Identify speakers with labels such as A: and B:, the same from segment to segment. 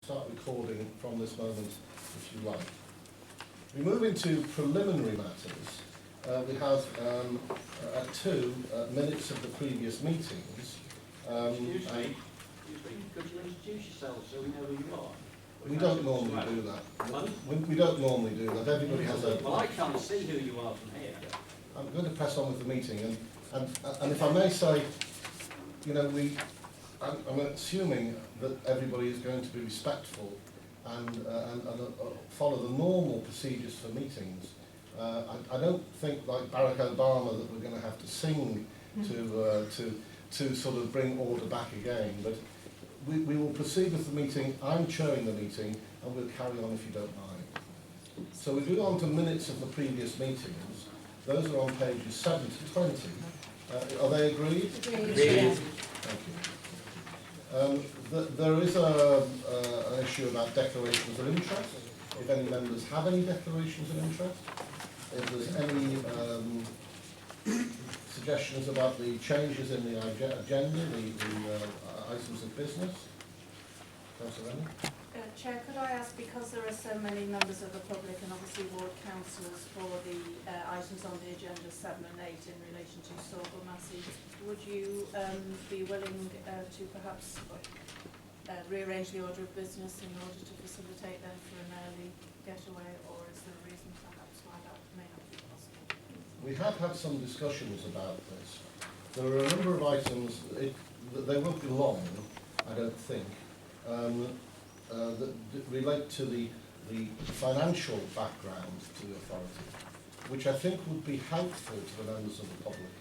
A: start recording from this moment, if you like. We move into preliminary matters. We have 2 minutes of the previous meetings.
B: Excuse me, could you introduce yourself so we know who you are?
A: We don't normally do that. We don't normally do that. Everybody has a...
B: Well, I can't see who you are from here.
A: I'm going to press on with the meeting, and if I may say, you know, I'm assuming that everybody is going to be respectful and follow the normal procedures for meetings. I don't think, like Barack Obama, that we're going to have to sing to sort of bring order back again. But we will proceed with the meeting. I'm chairing the meeting, and we'll carry on if you don't mind. So we go on to minutes of the previous meetings. Those are on pages 7 to 20. Are they agreed?
B: Agreed.
A: Thank you. There is an issue about declarations of interest. If any members have any declarations of interest, if there's any suggestions about the changes in the agenda, the items of business. Councillor Rennie?
C: Chair, could I ask, because there are so many members of the public and obviously ward councillors for the items on the agenda 7 and 8 in relation to Sorghum Massey, would you be willing to perhaps rearrange the order of business in order to facilitate them for an early getaway, or is there a reason perhaps why that may not be possible?
A: We have had some discussions about this. There are a number of items, they won't be long, I don't think, that relate to the financial background to the authority, which I think would be helpful to the members of the public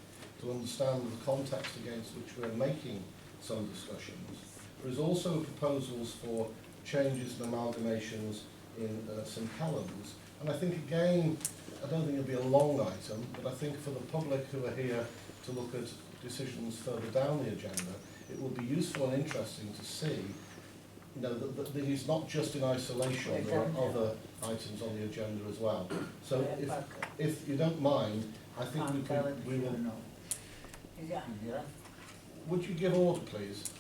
A: to understand the context against which we're making some discussions. There is also proposals for changes and amalgamations in St Helens, and I think again, I don't think it'll be a long item, but I think for the public who are here to look at decisions further down the agenda, it will be useful and interesting to see, you know, that he's not just in isolation, there are other items on the agenda as well. So if you don't mind, I think we will... Would you give order, please?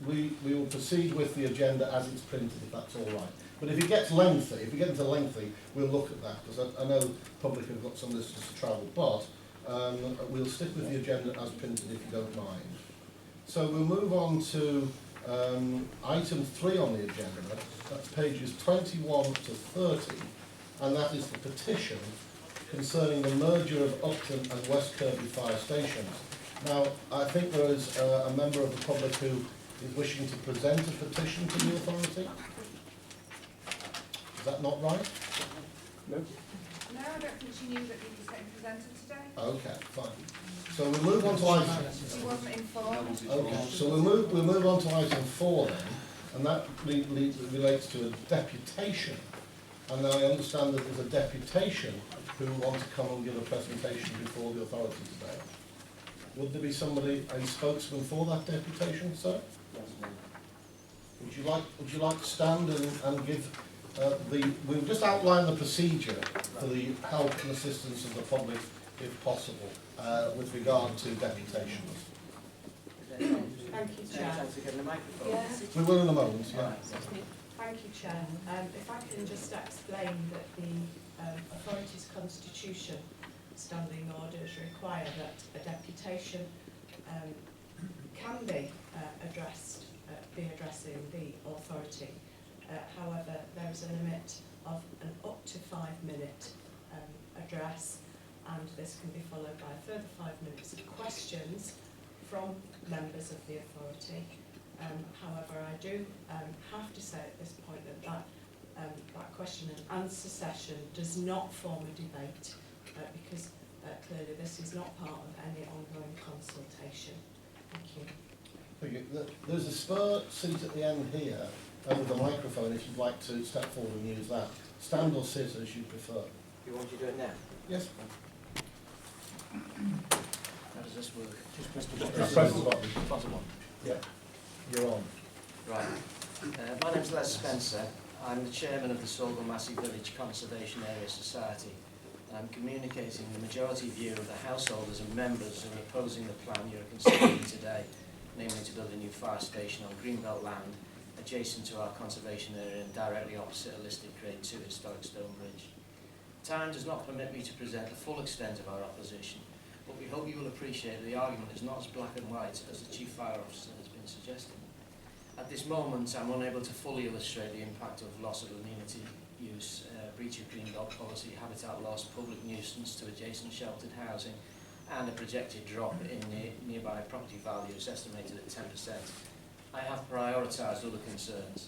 A: We will proceed with the agenda as it's printed, if that's all right. But if it gets lengthy, if we get into lengthy, we'll look at that, because I know the public have got some distance to travel, but we'll stick with the agenda as printed, if you don't mind. So we'll move on to item 3 on the agenda. That's pages 21 to 30, and that is the petition concerning the merger of Upton and West Kirby fire stations. Now, I think there is a member of the public who is wishing to present a petition to the authority. Is that not right?
D: No. No, I don't think she knew that he was getting presented today.
A: Okay, fine. So we'll move on to item.
D: She wasn't informed.
A: Okay, so we'll move on to item 4 then, and that relates to a deputation. And I understand that there's a deputation who want to come and give a presentation before the authority today. Would there be somebody, a spokesman for that deputation, sir? Yes, would you like to stand and give we'll just outline the procedure for the help and assistance of the public, if possible, with regard to deputations.
E: Thank you, Chair.
D: Yeah.
A: We will in a moment, yeah.
E: Thank you, Chair. If I can just explain that the authority's constitution standing orders require that a deputation can be addressing the authority. However, there is a limit of an up to 5-minute address, and this can be followed by a further 5 minutes of questions from members of the authority. However, I do have to say at this point that question and answer session does not form a debate, because clearly this is not part of any ongoing consultation. Thank you.
A: Thank you. There's a spare seat at the end here with a microphone if you'd like to step forward and use that. Stand or sit as you prefer.
B: You want to do it now?
A: Yes.
B: How does this work?
A: Just press the button. Yeah. You're on.
F: Right. My name's Les Spencer. I'm the chairman of the Sorghum Massey Village Conservation Area Society. I'm communicating the majority view of the householders and members who are opposing the plan you're considering today, namely to build a new fire station on Greenbelt land adjacent to our conservation area and directly opposite a listed Grade 2 historic stone bridge. Time does not permit me to present the full extent of our opposition, but we hope you will appreciate that the argument is not as black and white as the Chief Fire Officer has been suggesting. At this moment, I'm unable to fully illustrate the impact of loss of amenity use, breach of green belt policy, habitat loss, public nuisance to adjacent sheltered housing, and a projected drop in nearby property values estimated at 10%. I have prioritised other concerns.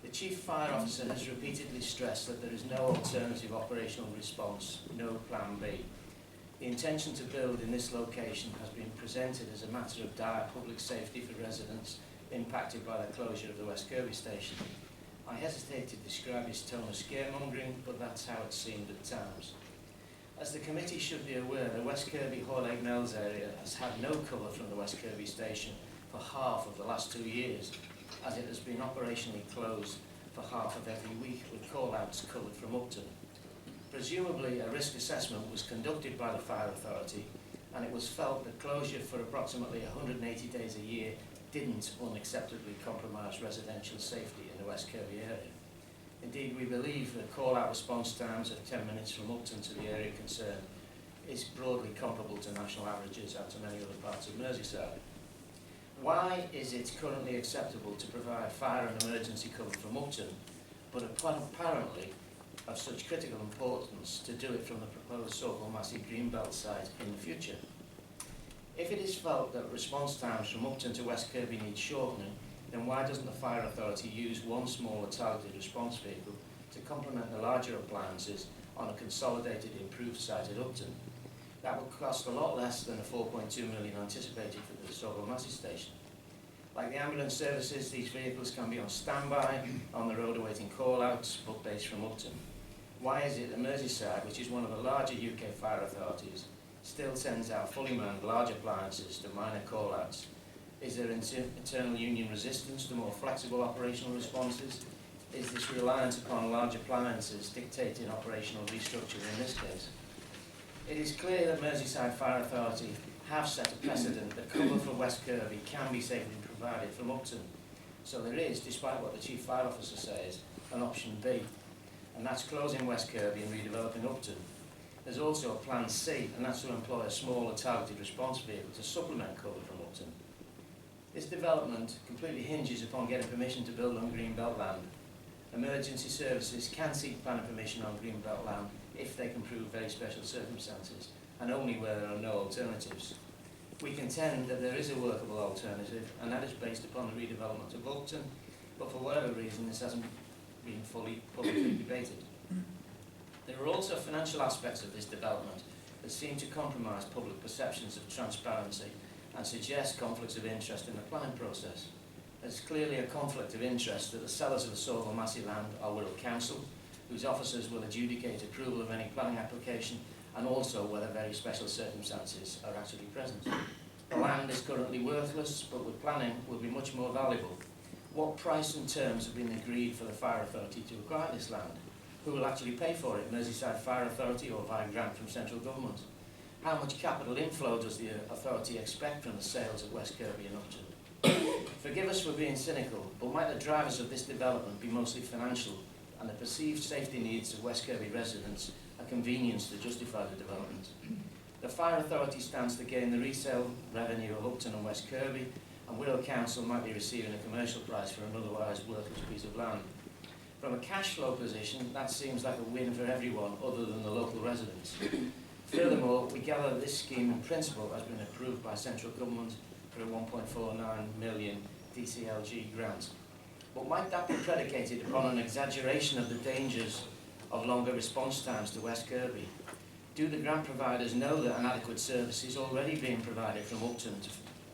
F: The Chief Fire Officer has repeatedly stressed that there is no alternative operational response, no plan B. The intention to build in this location has been presented as a matter of dire public safety for residents impacted by the closure of the West Kirby station. I hesitate to describe his tone as scaremongering, but that's how it seemed at times. As the committee should be aware, the West Kirby Hoylake Mills area has had no cover from the West Kirby station for half of the last 2 years, as it has been operationally closed for half of every week with call-outs covered from Upton. Presumably a risk assessment was conducted by the Fire Authority, and it was felt that closure for approximately 180 days a year didn't unacceptably compromise residential safety in the West Kirby area. Indeed, we believe that call-out response times of 10 minutes from Upton to the area concerned is broadly comparable to national averages out to many other parts of Merseyside. Why is it currently acceptable to provide fire and emergency cover from Upton, but apparently of such critical importance to do it from the proposed Sorghum Massey Greenbelt site in the future? If it is felt that response times from Upton to West Kirby need shortening, then why doesn't the Fire Authority use one smaller targeted response vehicle to complement the larger appliances on a consolidated improved site at Upton? That would cost a lot less than the 4.2 million anticipated for the Sorghum Massey station. Like the ambulance services, these vehicles can be on standby on the road awaiting call-outs, but based from Upton. Why is it that Merseyside, which is one of the larger UK fire authorities, still sends out fully manned large appliances to minor call-outs? Is there internal union resistance to more flexible operational responses? Is this reliance upon large appliances dictating operational restructure in this case? It is clear that Merseyside Fire Authority have set a precedent that cover for West Kirby can be safely provided from Upton. So there is, despite what the Chief Fire Officer says, an option B, and that's closing West Kirby and redeveloping Upton. There's also a plan C, and that's to employ a smaller targeted response vehicle to supplement cover from Upton. This development completely hinges upon getting permission to build on Greenbelt land. Emergency services can seek planning permission on Greenbelt land if they can prove very special circumstances, and only where there are no alternatives. We contend that there is a workable alternative, and that is based upon the redevelopment of Upton, but for whatever reason this hasn't been fully publicly debated. There are also financial aspects of this development that seem to compromise public perceptions of transparency and suggest conflicts of interest in the planning process. There's clearly a conflict of interest that the sellers of the Sorghum Massey land are Wirral Council, whose officers will adjudicate approval of any planning application, and also whether very special circumstances are actually present. The land is currently worthless, but with planning will be much more valuable. What price and terms have been agreed for the Fire Authority to acquire this land? Who will actually pay for it, Merseyside Fire Authority or via grant from central government? How much capital inflow does the authority expect from the sales of West Kirby and Upton? Forgive us for being cynical, but might the drivers of this development be mostly financial, and the perceived safety needs of West Kirby residents a convenience to justify the development? The Fire Authority stands to gain the resale revenue of Upton and West Kirby, and Wirral Council might be receiving a commercial price for an otherwise worthless piece of land. From a cash flow position, that seems like a win for everyone other than the local residents. Furthermore, we gather that this scheme in principle has been approved by central government for a 1.49 million DCLG grant. But might that be predicated upon an exaggeration of the dangers of longer response times to West Kirby? Do the grant providers know that an adequate service is already being provided from Upton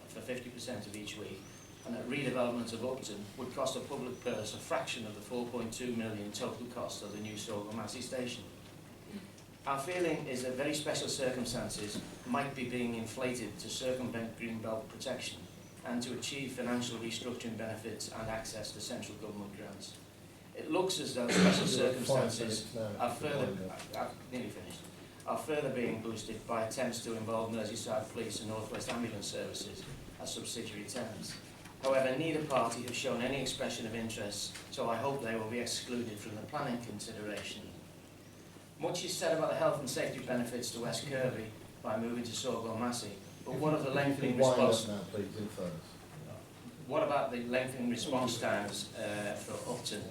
F: for 50% of each week, and that redevelopment of Upton would cost a public purse a fraction of the 4.2 million total cost of the new Sorghum Massey station? Our feeling is that very special circumstances might be being inflated to circumvent Greenbelt protection and to achieve financial restructuring benefits and access to central government grants. It looks as though special circumstances are further being boosted by attempts to involve Merseyside Police and North West Ambulance Services as subsidiary tenants. However, neither party has shown any expression of interest, so I hope they will be excluded from the planning consideration. Much is said about the health and safety benefits to West Kirby by moving to Sorgo Massey, but what of the lengthening response?
A: Now, please, in fairness.
F: What about the lengthening response times for Upton?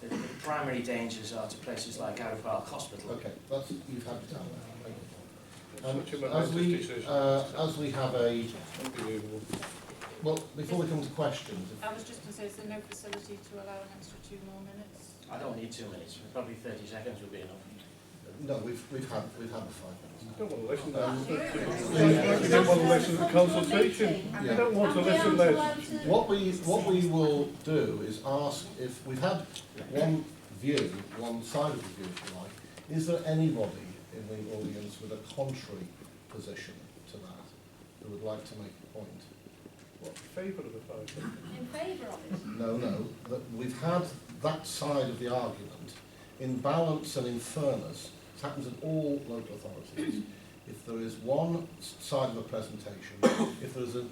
F: The primary dangers are to places like Arrow Park Hospital.
A: Okay, that's, you've had it down there. Thank you.
G: Such a
A: As we have a,
G: Unbelievable.
A: well, before we come to questions,
C: I was just going to say, is there no facility to allow an extra 2 more minutes?
F: I don't need 2 minutes, probably 30 seconds would be enough.
A: no, we've had the 5 minutes.
G: You don't want to listen to
A: Um,
G: You don't want to listen to consultation. You don't want to listen to this.
A: What we will do is ask if we've had one view, one side of the view, if you like. Is there anybody in the audience with a contrary position to that who would like to make a point?
G: What, favour of the 5 minutes?
D: In favour of it?
A: No, that we've had that side of the argument. In balance and in fairness, it happens in all local authorities. If there is one side of a presentation, if there is a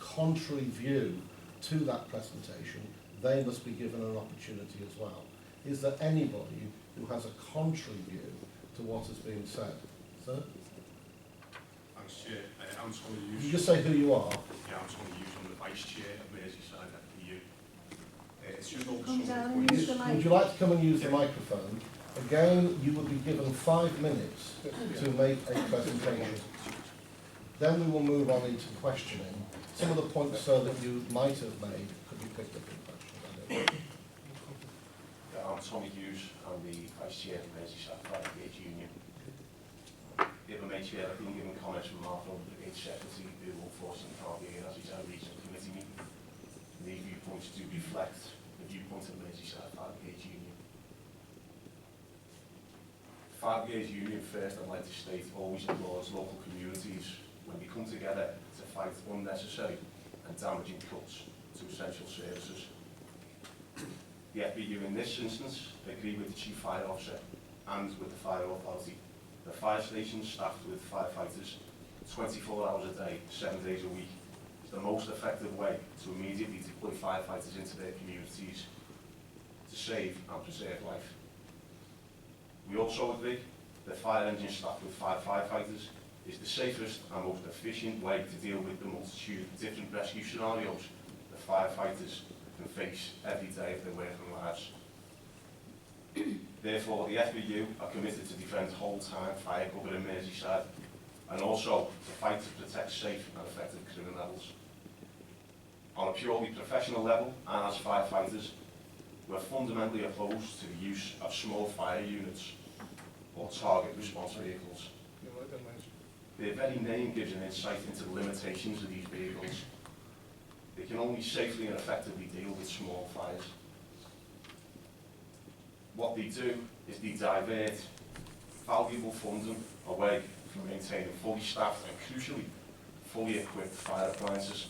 A: contrary view to that presentation, they must be given an opportunity as well. Is there anybody who has a contrary view to what has been said? Sir?
H: Thanks, Chair. I'm just going to
A: You
H: use...
A: just say who you are.
H: Yeah, I'm just going to use on the Vice Chair of Merseyside FPU. It's just over
C: Come
H: some
C: down
H: of
C: and
H: the
C: use
H: points.
C: the
A: Would you like to come and use the microphone? Again, you will be given 5 minutes to make a presentation. Then we will move on into questioning. Some of the points, sir, that you might have made could be picked up in questions. I don't know.
H: I'm Tommy Hughes. I'm the Vice Chair of Merseyside Fire Brigade Union. If I may, Chair, I've been given comments from Mark from the Brigade Secretary, who unfortunately can't be here as he's at a regional committee meeting. The viewpoints do reflect the viewpoint of Merseyside Fire Brigade Union. Fire Brigade Union, first I'd like to state, always applauds local communities when we come together to fight unnecessary and damaging cuts to essential services. The FBU in this instance agree with the Chief Fire Officer and with the Fire Authority. The fire station staffed with firefighters 24 hours a day, 7 days a week is the most effective way to immediately deploy firefighters into their communities to save and preserve life. We also agree that fire engine staffed with 5 firefighters is the safest and most efficient way to deal with the multitude of different rescue scenarios that firefighters can face every day of their working lives. Therefore, the FBU are committed to defend whole-time fire cover in Merseyside and also to fight to protect safe and effective criminals. On a purely professional level, and as firefighters, we're fundamentally opposed to the use of small fire units or target response vehicles.
G: You like that, mate?
H: Their very name gives an insight into the limitations of these vehicles. They can only safely and effectively deal with small fires. What they do is they divert valuable funding away from maintaining fully staffed and crucially fully equipped fire appliances.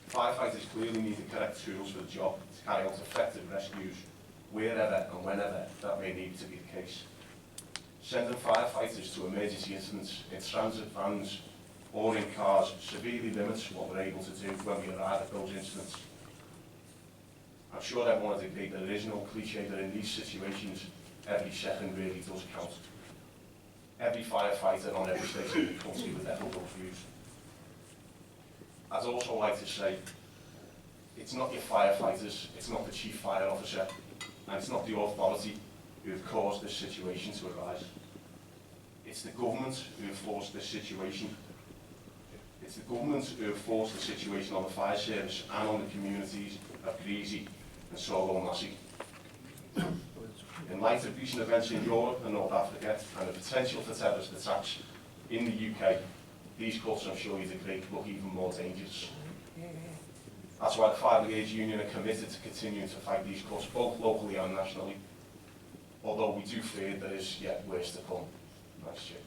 H: Firefighters clearly need the correct tools for the job to carry out effective rescues wherever and whenever that may need to be the case. Sending firefighters to emergency incidents in transit vans or in cars severely limits what we're able to do when we arrive at those incidents. I'm sure everyone would agree that there is no cliche that in these situations every second really does count. Every firefighter on every station in the country would echo those views. I'd also like to say, it's not your firefighters, it's not the Chief Fire Officer, and it's not the authority who have caused this situation to arise. It's the government who have forced this situation. It's the government who have forced the situation on the fire service and on the communities of Greasy and Sorgo Massey. In light of recent events in Europe and North Africa and the potential for terrorist attacks in the UK, these cuts, I'm sure you'd agree, look even more dangerous. That's why the Fire Brigade Union are committed to continuing to fight these cuts, both locally and nationally, although we do fear there is yet worse to come. Thanks, Chair.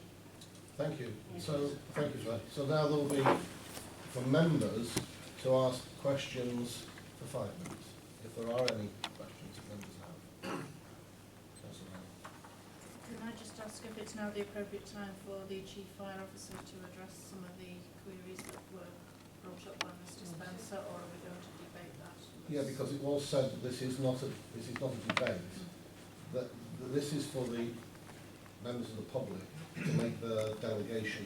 A: Thank you. So, thank you for that. So now there will be for members to ask questions for 5 minutes, if there are any questions that members have. Councillor Allen.
C: Can I just ask if it's now the appropriate time for the Chief Fire Officer to address some of the queries that were brought up by Mr Spencer, or are we going to debate that?
A: Yeah, because it was said that this is not a debate, that this is for the members of the public to make the delegation,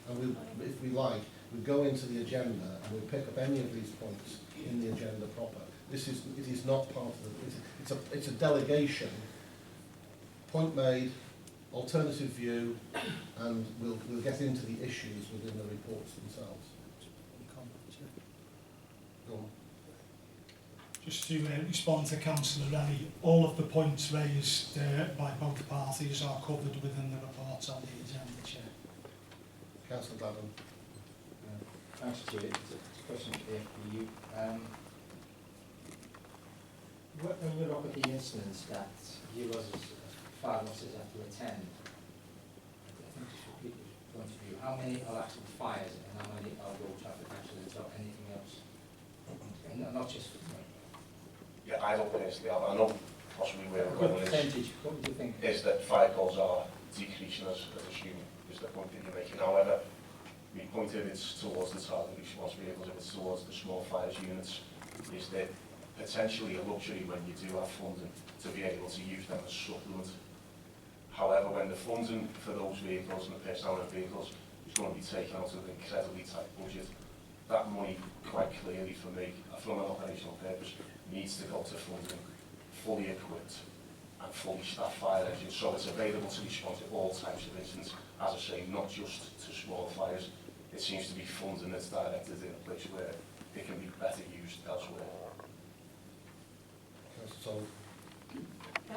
A: and we, if we like, we go into the agenda and we pick up any of these points in the agenda proper. It is not part of the, it's a delegation, point made, alternative view, and we'll get into the issues within the reports themselves. Go on.
I: Just to respond to Councillor Rennie, all of the points raised by both parties are covered within the reports on the agenda, Chair.
A: Councillor Gladden.
J: Thanks, Chair. It's a question for you. When we look at the incidents that you as pharmacists have to attend, I think just from people's point of view, how many are actual fires and how many are road traffic accidents or anything else? And not just for me.
H: Yeah, I don't personally have. I know possibly where we're
J: What
H: going
J: percentage, what do you think?
H: is that fire calls are decreasing as assuming is the point that you're making. However, the point if it's towards the target response vehicles, if it's towards the small fires units, is that potentially a luxury when you do have funding to be able to use them as supplement. However, when the funding for those vehicles and the personnel in vehicles is going to be taken out of an incredibly tight budget, that money, quite clearly for me, from an operational purpose, needs to go to funding fully equipped and fully staffed fire engines, so it's available to respond to all types of incidents, as I say, not just to small fires. It seems to be funding that's directed in a place where it can be better used elsewhere.
A: So,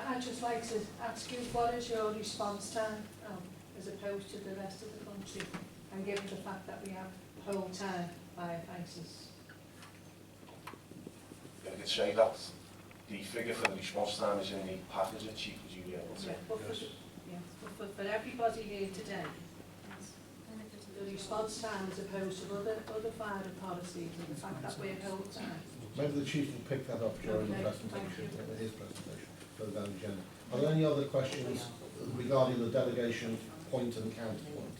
K: I'd just like to ask you, what is your response time as opposed to the rest of the country, and given the fact that we have whole time firefighters?
H: I could say that the figure for the response time is in the package, Chief, would you be able to?
K: Yeah, but for everybody here today, the response time as opposed to other fire policies, and the fact that we're whole time.
A: maybe the Chief will pick that up during the presentation, his presentation, further down the agenda. Are there any other questions regarding the delegation point and counterpoint?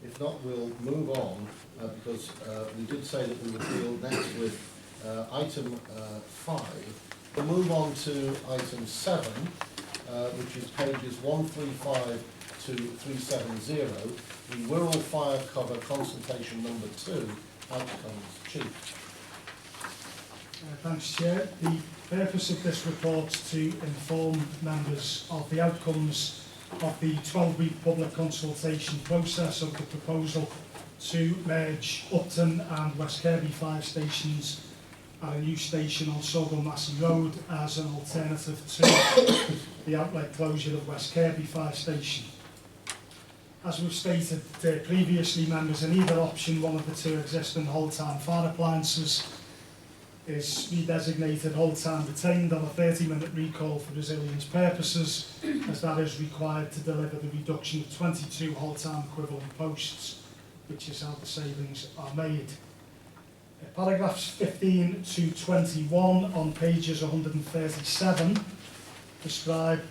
A: If not, we'll move on, because we did say that we would deal next with item 5. We'll move on to item 7, which is pages 135 to 370, the Wirral Fire Cover Consultation number 2, outcomes. Chief.
I: Thanks, Chair. The purpose of this report is to inform members of the outcomes of the 12-week public consultation process of the proposal to merge Upton and West Kirby fire stations and a new station on Sogham Massey Road as an alternative to the outright closure of West Kirby fire station. As we've stated previously, members, in either option, one of the two existing whole-time fire appliances is redesignated whole-time retained on a 30-minute recall for resilience purposes, as that is required to deliver the reduction of 22 whole-time equivalent posts, which is how the savings are made. Paragraphs 15 to 21 on pages 137 describe,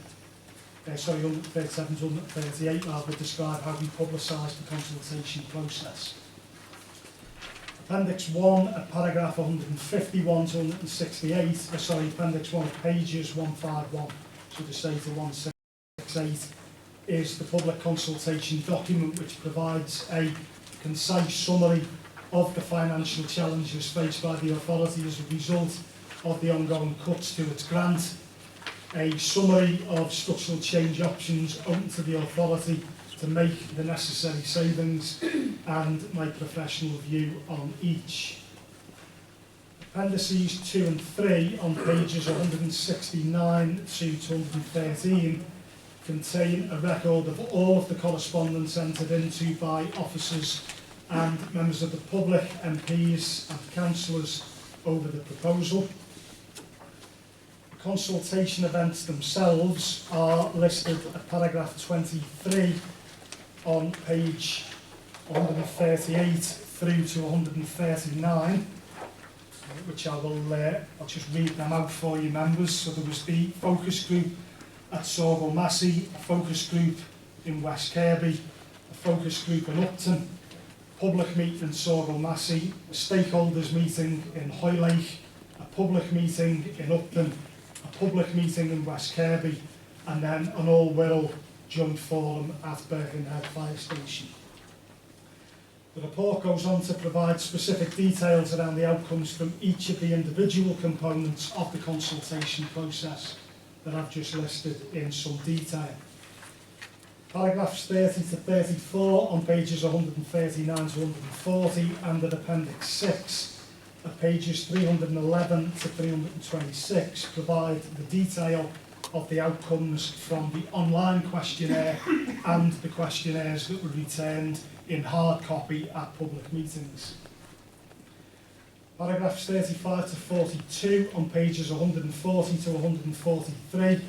I: 137 to 138 rather, describe how we publicise the consultation process. Appendix 1 paragraph 151 to 168, Appendix 1 pages 151 to the state of 168 is the public consultation document which provides a concise summary of the financial challenges faced by the authority as a result of the ongoing cuts to its grant, a summary of structural change options open to the authority to make the necessary savings, and my professional view on each. Appendices 2 and 3 on pages 169 to 213 contain a record of all of the correspondence entered into by officers and members of the public, MPs and councillors over the proposal. The consultation events themselves are listed at paragraph 23 on page 138 through to 139, which I'll just read them out for you, members. So there was the focus group at Sogham Massey, a focus group in West Kirby, a focus group in Upton, public meeting in Sorrel Massey, a stakeholders meeting in Hoylake, a public meeting in Upton, a public meeting in West Kirby, and then an all-Wirral joint forum at Birkenhead Fire Station. The report goes on to provide specific details around the outcomes from each of the individual components of the consultation process that I've just listed in some detail. Paragraphs 30 to 34 on pages 139 to 140 and at Appendix 6 at pages 311 to 326 provide the detail of the outcomes from the online questionnaire and the questionnaires that were returned in hard copy at public meetings. Paragraphs 35 to 42 on pages 140 to 143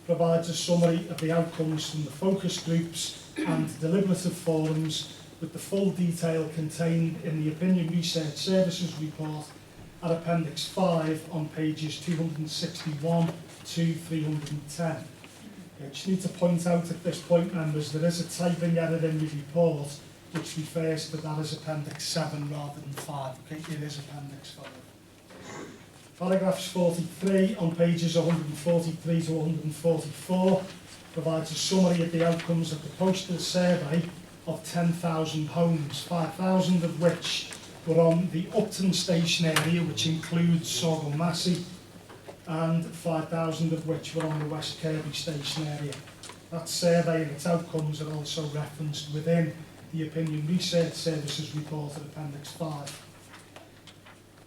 I: provides a summary of the outcomes from the focus groups and deliberative forums, with the full detail contained in the Opinion Research Services report at Appendix 5 on pages 261 to 310. I just need to point out at this point, members, there is a typing error in the report which refers to that as Appendix 7 rather than 5. Okay, it is Appendix 5. Paragraphs 43 on pages 143 to 144 provides a summary of the outcomes of the postal survey of 10,000 homes, 5,000 of which were on the Upton station area, which includes Sorrel Massey, and 5,000 of which were on the West Kirby station area. That survey and its outcomes are also referenced within the Opinion Research Services report at Appendix 5.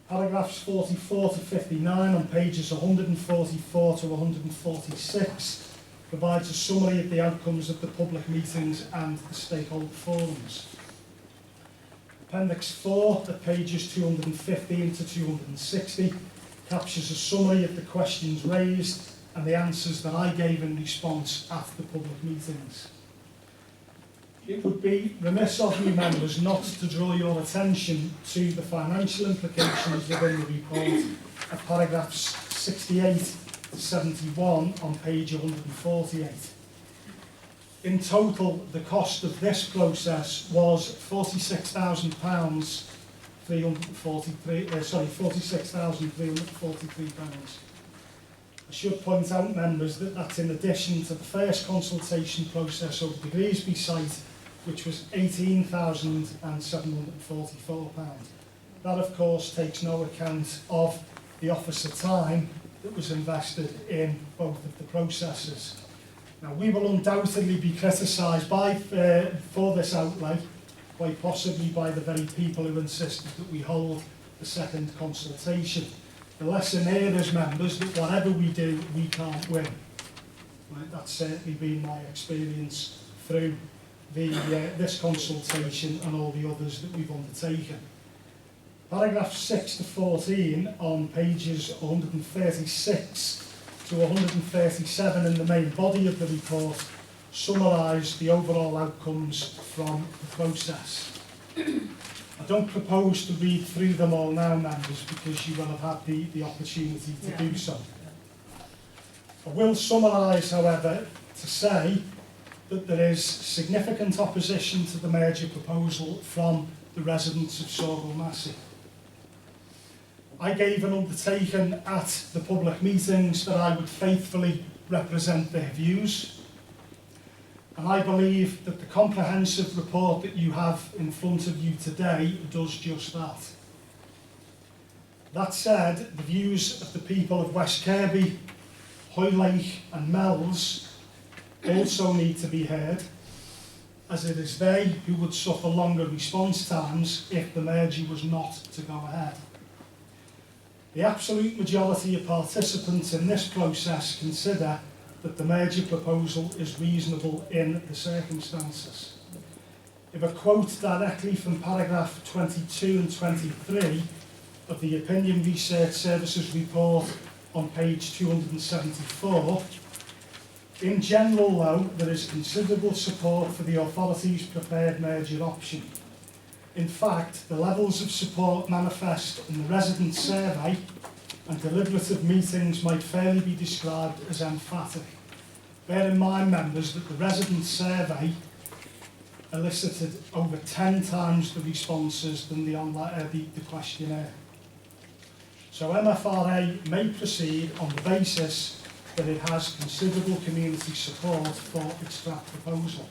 I: Paragraphs 44 to 59 on pages 144 to 146 provides a summary of the outcomes of the public meetings and the stakeholder forums. Appendix 4 at pages 215 to 260 captures a summary of the questions raised and the answers that I gave in response at the public meetings. It would be remiss of you members not to draw your attention to the financial implications within the report of paragraphs 68 to 71 on page 148. In total, the cost of this process was £46,343. I should point out, members, that that's in addition to the first consultation process over the Greasby site, which was £18,744. That, of course, takes no account of the officer time that was invested in both of the processes. Now, we will undoubtedly be criticised for this outlay, quite possibly by the very people who insisted that we hold the second consultation. The lesson here is, members, that whatever we do, we can't win. Right? That's certainly been my experience through this consultation and all the others that we've undertaken. Paragraphs 6 to 14 on pages 136 to 137 in the main body of the report summarise the overall outcomes from the process. I don't propose to read through them all now, members, because you will have had the opportunity to do so. I will summarise, however, to say that there is significant opposition to the merger proposal from the residents of Sorrel Massey. I gave an undertaking at the public meetings that I would faithfully represent their views, and I believe that the comprehensive report that you have in front of you today does just that. That said, the views of the people of West Kirby, Hoylake and Mells also need to be heard, as it is they who would suffer longer response times if the merger was not to go ahead. The absolute majority of participants in this process consider that the merger proposal is reasonable in the circumstances. If I quote directly from paragraph 22 and 23 of the Opinion Research Services report on page 274, in general, though, there is considerable support for the authority's preferred merger option. In fact, the levels of support manifest in the resident survey and deliberative meetings might fairly be described as emphatic. Bear in mind, members, that the resident survey elicited over 10 times the responses than the questionnaire. So MFRA may proceed on the basis that it has considerable community support for its draft proposal.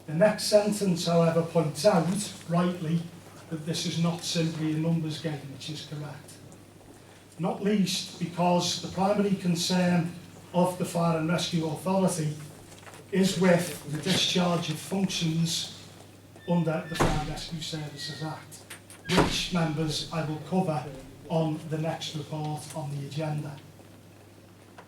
I: The next sentence, however, points out, rightly, that this is not simply a numbers game, which is correct. Not least because the primary concern of the Fire and Rescue Authority is with the discharge of functions under the Fire and Rescue Services Act, which, members, I will cover on the next report on the agenda.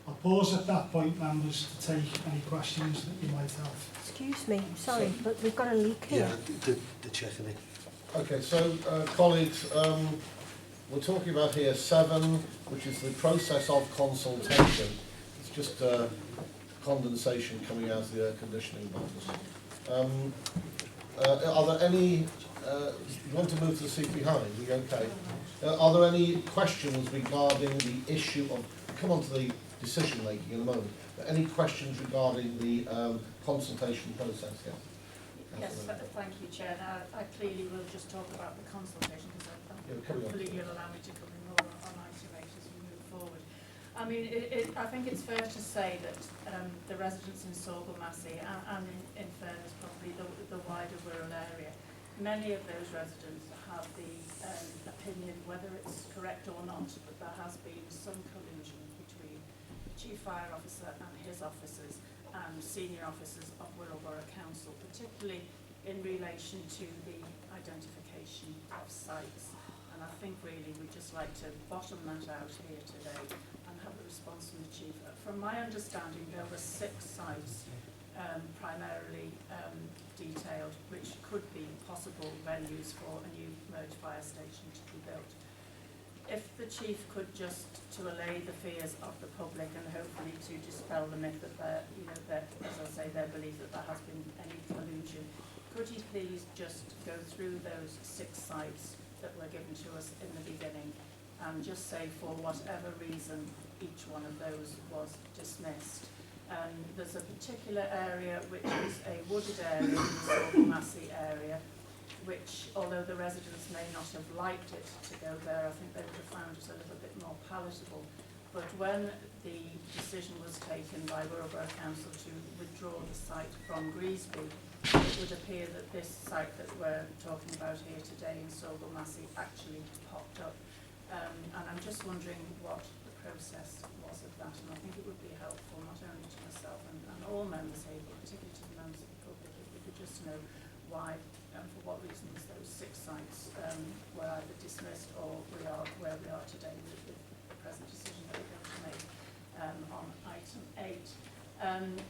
I: I'll pause at that point, members, to take any questions that you might have.
L: Excuse me, sorry, but we've got a leak here.
M: Yeah, the checking it.
A: Okay, so colleagues, we're talking about here 7, which is the process of consultation. It's just condensation coming out of the air conditioning bottles. Are there any, you want to move to the seat behind? Are we okay? Are there any questions regarding the issue of, come on to the decision making in a moment, but any questions regarding the consultation process? Yeah.
C: Yes, thank you, Chair. Now, I clearly will just talk about the consultation because hopefully you'll allow me to come in more on item 8 as we move forward. I mean, I think it's fair to say that the residents in Sorghum Massey and in fairness probably the wider Wirral area, many of those residents have the opinion, whether it's correct or not, that there has been some collusion between the Chief Fire Officer and his officers and senior officers of Wirral Borough Council, particularly in relation to the identification of sites. And I think really we'd just like to bottom that out here today and have a response from the Chief. From my understanding, there were 6 sites primarily detailed, which could be possible venues for a new merged fire station to be built. If the Chief could just, to allay the fears of the public and hopefully to dispel the myth that as I say, their belief that there has been any collusion, could he please just go through those 6 sites that were given to us in the beginning and just say for whatever reason each one of those was dismissed. There's a particular area which is a wooded area in the Sorghum Massey area, which, although the residents may not have liked it to go there, I think they would have found it a little bit more palatable. But when the decision was taken by Wirral Borough Council to withdraw the site from Greasby, it would appear that this site that we're talking about here today in Sorghum Massey actually popped up. And I'm just wondering what the process was of that, and I think it would be helpful not only to myself and all members here, but particularly to the members of the public, if we could just know why and for what reasons those 6 sites were either dismissed or we are where we are today with the present decision that we're going to make on item 8.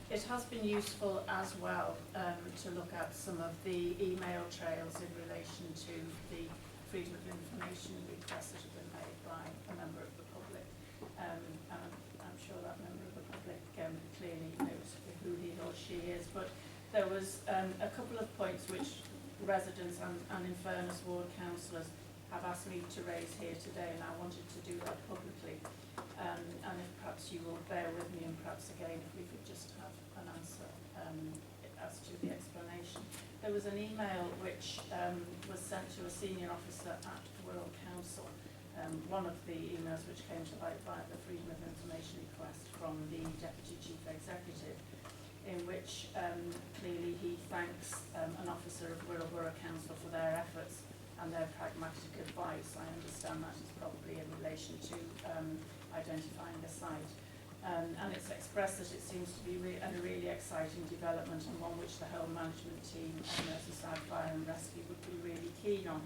C: It has been useful as well to look at some of the email trails in relation to the freedom of information requests that have been made by a member of the public. And I'm sure that member of the public clearly knows who he or she is. But there was a couple of points which residents and in fairness ward councillors have asked me to raise here today, and I wanted to do that publicly. And if perhaps you will bear with me, and perhaps again if we could just have an answer as to the explanation. There was an email which was sent to a senior officer at Wirral Council, one of the emails which came to light by the Freedom of Information request from the Deputy Chief Executive, in which clearly he thanks an officer of Wirral Borough Council for their efforts and their pragmatic advice. I understand that is probably in relation to identifying the site. And it's expressed that it seems to be a really exciting development and one which the whole management team at Merseyside Fire and Rescue would be really keen on.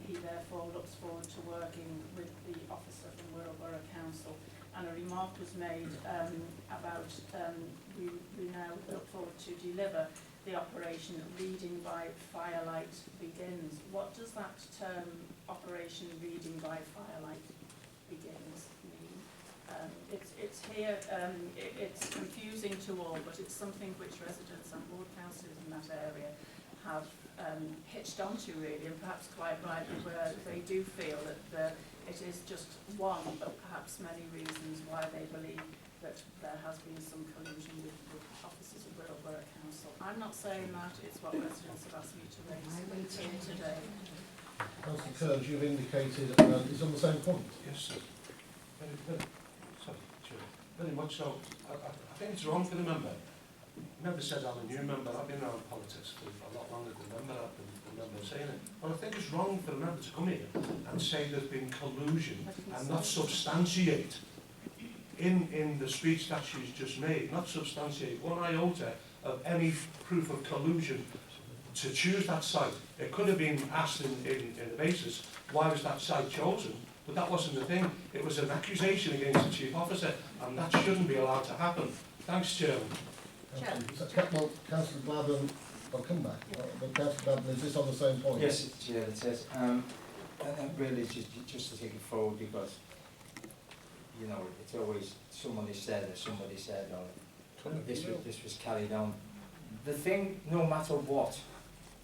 C: He therefore looks forward to working with the officer from Wirral Borough Council. And a remark was made about we now look forward to deliver the operation Reading by Firelight Begins. What does that term, Operation Reading by Firelight Begins, mean? It's here, it's confusing to all, but it's something which residents and ward councillors in that area have hitched onto really, and perhaps quite rightly, where they do feel that it is just one of perhaps many reasons why they believe that there has been some collusion with officers of Wirral Borough Council. I'm not saying that, it's what residents have asked me to raise here today.
A: Councillor Kearns, you've indicated it's on the same point.
M: Yes, sir. Sorry, Chair. Very much so. I think it's wrong for the member. The member said I'm a new member. I've been around politics for a lot longer than the member have been. The member saying it. But I think it's wrong for the member to come here and say there's been collusion and not substantiate in the speech that she's just made, not substantiate one iota of any proof of collusion to choose that site. It could have been asked in a basis, why was that site chosen? But that wasn't the thing. It was an accusation against the chief officer, and that shouldn't be allowed to happen. Thanks, Chairman.
A: Well, Councillor Gladden, I'll come back. But Councillor Gladden, is this on the same point?
J: Yes, Chair, it is. And really, just to take it forward, because, you know, it's always somebody said, or this was carried on. The thing, no matter what,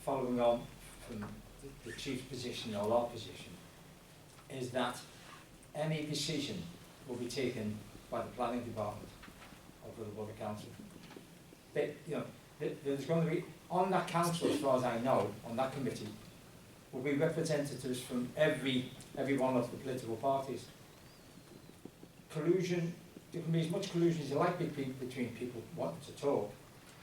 J: following on from the chief's position or our position, is that any decision will be taken by the planning department of the Borough Council. There's going to be, on that council, as far as I know, on that committee, will be representatives from every one of the political parties. Collusion, there can be as much collusion as you like between people wanting to talk,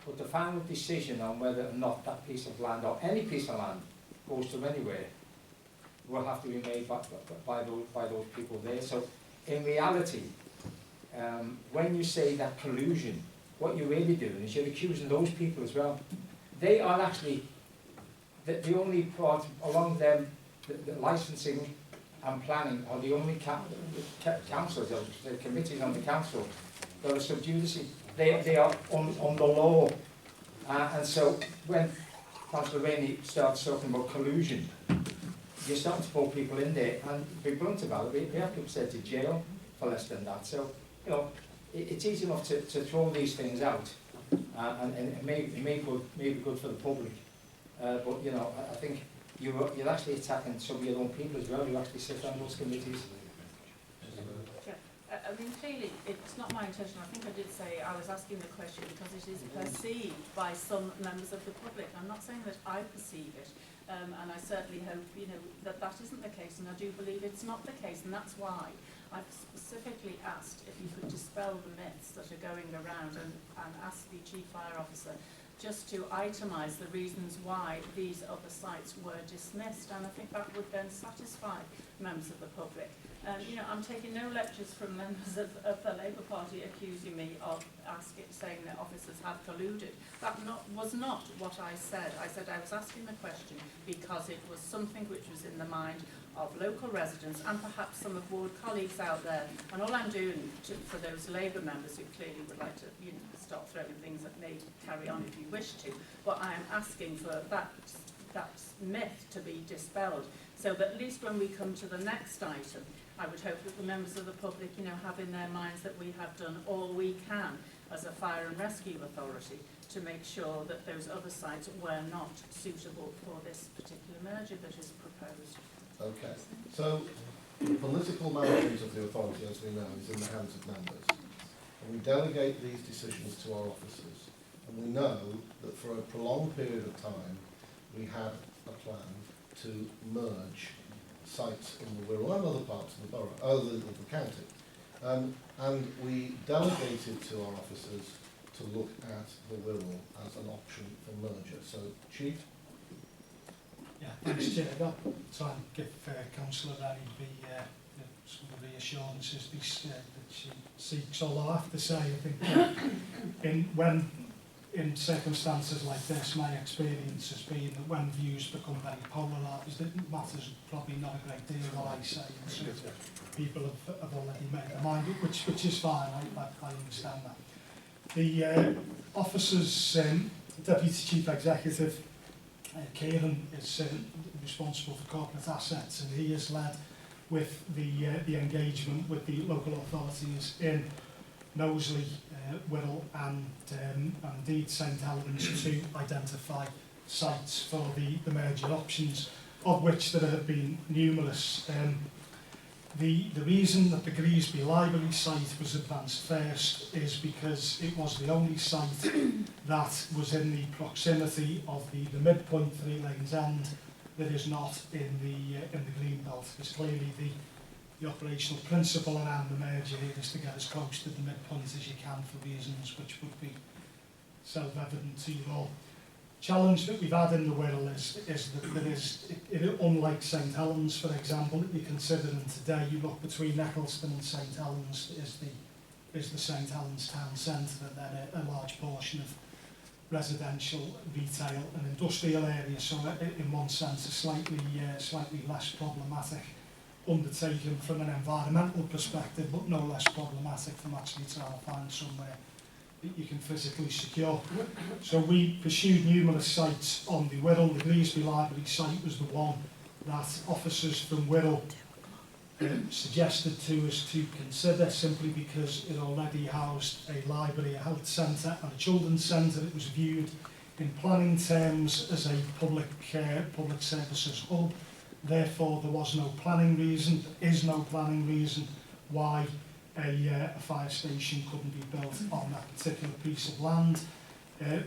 J: but the final decision on whether or not that piece of land, or any piece of land, goes to anywhere, will have to be made by those people there. So, in reality, when you say that collusion, what you're really doing is you're accusing those people as well. They are actually the only part, along them, the licensing and planning are the only councils, the committees on the council that are sub judice. They are on the law. And so when Councillor Rainey starts talking about collusion, you're starting to pull people in there, and to be blunt about it, we have people sent to jail for less than that. So, you know, it's easy enough to throw these things out, and it may be good for the public. But, you know, I think you're actually attacking some of your own people as well, who actually sit on those committees.
C: I mean, clearly, it's not my intention. I think I did say I was asking the question because it is perceived by some members of the public. I'm not saying that I perceive it, and I certainly hope, you know, that that isn't the case, and I do believe it's not the case, and that's why I've specifically asked if you could dispel the myths that are going around and ask the Chief Fire Officer just to itemise the reasons why these other sites were dismissed, and I think that would then satisfy members of the public. You know, I'm taking no lectures from members of the Labour Party accusing me of saying that officers have colluded. That was not what I said. I said I was asking the question because it was something which was in the mind of local residents and perhaps some of ward colleagues out there. And all I'm doing for those Labour members who clearly would like to, you know, stop throwing things at me, carry on if you wish to, but I am asking for that myth to be dispelled, so that at least when we come to the next item, I would hope that the members of the public, you know, have in their minds that we have done all we can as a fire and rescue authority to make sure that those other sites were not suitable for this particular merger that is proposed.
A: Okay, so the political management of the authority, as we know, is in the hands of members. And we delegate these decisions to our officers. And we know that for a prolonged period of time, we had a plan to merge sites in the Wirral and other parts of the borough, of the county. And we delegated to our officers to look at the Wirral as an option for merger. So, Chief?
I: Yeah, thanks, Chair. I'll try and give Councillor Rainey some of the reassurances that she seeks. Although I have to say, I think in circumstances like this, my experience has been that when views become very polarised, it matters probably not a great deal what I say. And so people have already made their mind, which is fine. I understand that. The officers, Deputy Chief Executive, Kieran is responsible for corporate assets, and he has led with the engagement with the local authorities in Knowsley, Wirral and indeed St Helens to identify sites for the merger options, of which there have been numerous. The reason that the Greasby Library site was advanced first is because it was the only site that was in the proximity of the midpoint 3 Lanes End that is not in the Greenbelt. Because clearly the operational principle around the merger here is to get as close to the midpoint as you can for reasons which would be self-evident to you all. Challenge that we've had in the Wirral is that there is, unlike St Helens, for example, that you consider them today, you look between Eccleston and St Helens is the St Helens town centre, and then a large portion of residential, retail and industrial areas. So in one sense, a slightly less problematic undertaken from an environmental perspective, but no less problematic from actually trying to find somewhere that you can physically secure. So we pursued numerous sites on the Wirral. The Greasby Library site was the one that officers from Wirral suggested to us to consider, simply because it already housed a library, a health centre and a children's centre. It was viewed in planning terms as a public services hub. Therefore, there was no planning reason, there is no planning reason why a fire station couldn't be built on that particular piece of land.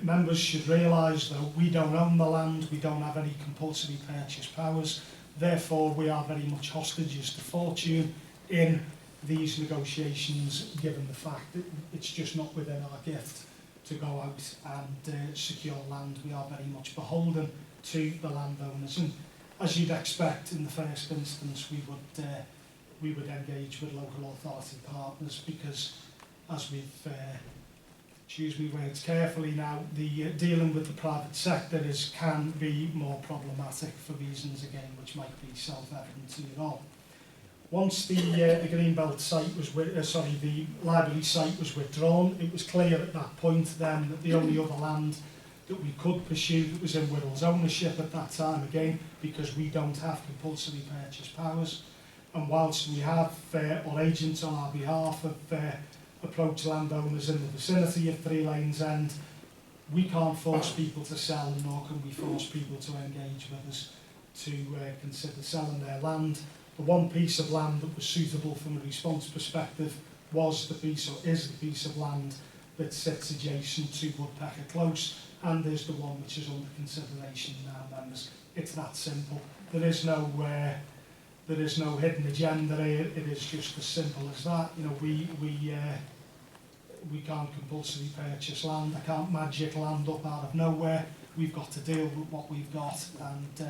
I: Members should realise, though, we don't own the land, we don't have any compulsory purchase powers. Therefore, we are very much hostages to fortune in these negotiations, given the fact that it's just not within our gift to go out and secure land. We are very much beholden to the landowners. And as you'd expect, in the first instance, we would engage with local authority partners, because, as we've, choose me words carefully now, the dealing with the private sector can be more problematic for reasons, again, which might be self-evident to you all. Once the Greenbelt site was, the library site was withdrawn, it was clear at that point then that the only other land that we could pursue that was in Wirral's ownership at that time, again, because we don't have compulsory purchase powers. And whilst we have, or agents on our behalf have approached landowners in the vicinity of 3 Lanes End, we can't force people to sell, nor can we force people to engage with us to consider selling their land. The one piece of land that was suitable from a response perspective was the piece, or is the piece of land that sits adjacent to Woodpecker Close, and is the one which is under consideration now, members. It's that simple. There is no hidden agenda here. It is just as simple as that. You know, we can't compulsory purchase land. I can't magic land up out of nowhere. We've got to deal with what we've got, and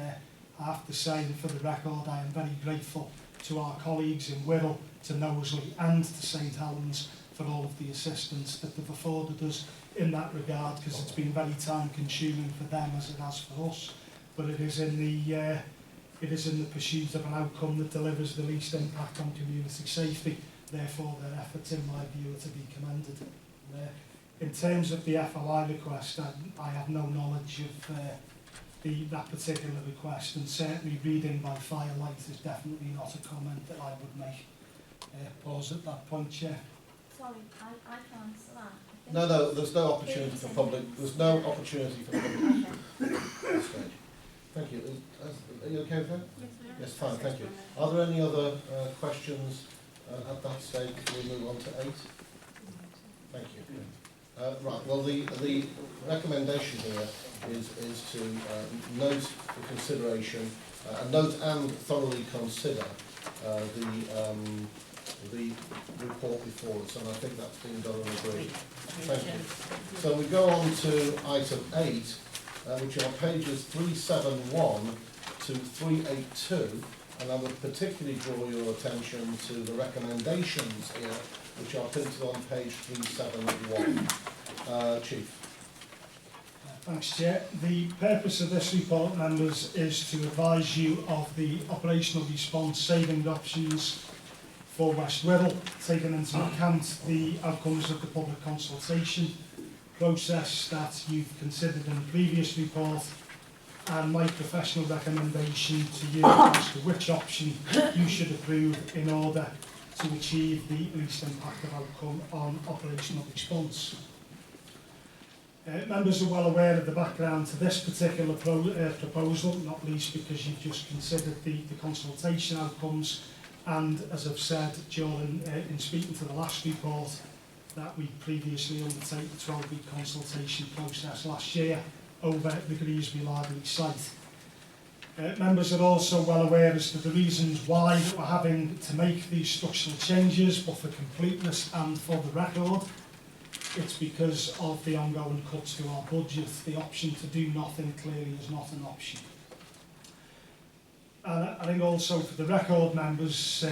I: I have to say, for the record, I am very grateful to our colleagues in Wirral, to Knowsley and to St Helens for all of the assistance that they've afforded us in that regard, because it's been very time consuming for them as it has for us, but it is in the pursuit of an outcome that delivers the least impact on community safety. Therefore, their efforts, in my view, are to be commended. In terms of the FOI request, I have no knowledge of that particular request, and certainly reading by firelight is definitely not a comment that I would make. Pause at that point, Chair.
L: Sorry, I can answer that.
A: No, there's no opportunity for public. There's no opportunity for public. Okay. Thank you. Are you okay with that? Yes, fine. Thank you. Are there any other questions at that stage before we move on to 8? Thank you. Right. Well, the recommendation here is to note for consideration, note and thoroughly consider the report before us, and I think that's been done and agreed. Thank you. So we go on to item 8, which are pages 371 to 382, and I would particularly draw your attention to the recommendations here, which are printed on page 371. Chief.
I: Thanks, Chair. The purpose of this report, members, is to advise you of the operational response saving options for West Wirral, taking into account the outcomes of the public consultation process that you've considered in the previous report, and my professional recommendation to you as to which option you should approve in order to achieve the least impact of outcome on operational response. Members are well aware of the background to this particular proposal, not least because you've just considered the consultation outcomes, and as I've said during in speaking to the last report, that we previously undertook the 12-week consultation process last year over the Greasby Library site. Members are also well aware as to the reasons why that we're having to make these structural changes, but for completeness and for the record, it's because of the ongoing cuts to our budget. The option to do nothing clearly is not an option. And I think also for the record, members,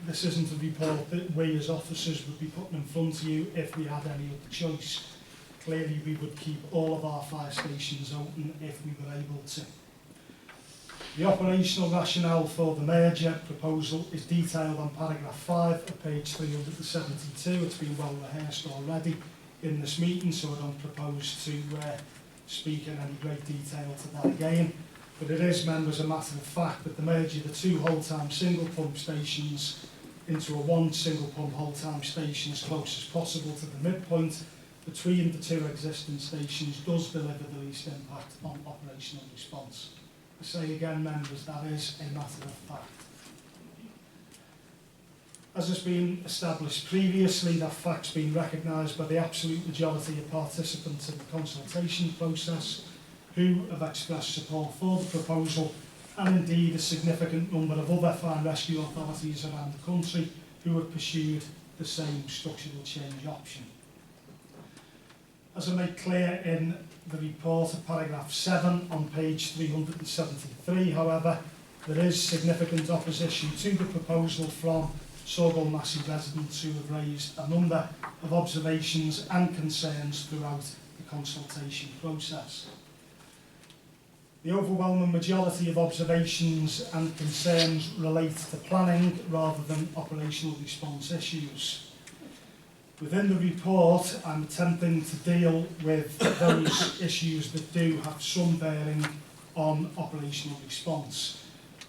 I: this isn't a report that we as officers would be putting in front of you if we had any other choice. Clearly we would keep all of our fire stations open if we were able to. The operational rationale for the merger proposal is detailed on paragraph 5 of page 372. It's been well rehearsed already in this meeting, so I don't propose to speak in any great detail to that again. But it is, members, a matter of fact that the merger of the 2 whole-time single pump stations into a 1 single pump whole-time station as close as possible to the midpoint between the 2 existing stations does deliver the least impact on operational response. I say again, members, that is a matter of fact. As has been established previously, that fact's been recognised by the absolute majority of participants in the consultation process, who have expressed support for the proposal, and indeed a significant number of other fire and rescue authorities around the country who have pursued the same structural change option. As I made clear in the report of paragraph 7 on page 373, however, there is significant opposition to the proposal from Sorghum Massey residents who have raised a number of observations and concerns throughout the consultation process. The overwhelming majority of observations and concerns relate to planning rather than operational response issues. Within the report, I'm attempting to deal with those issues that do have some bearing on operational response.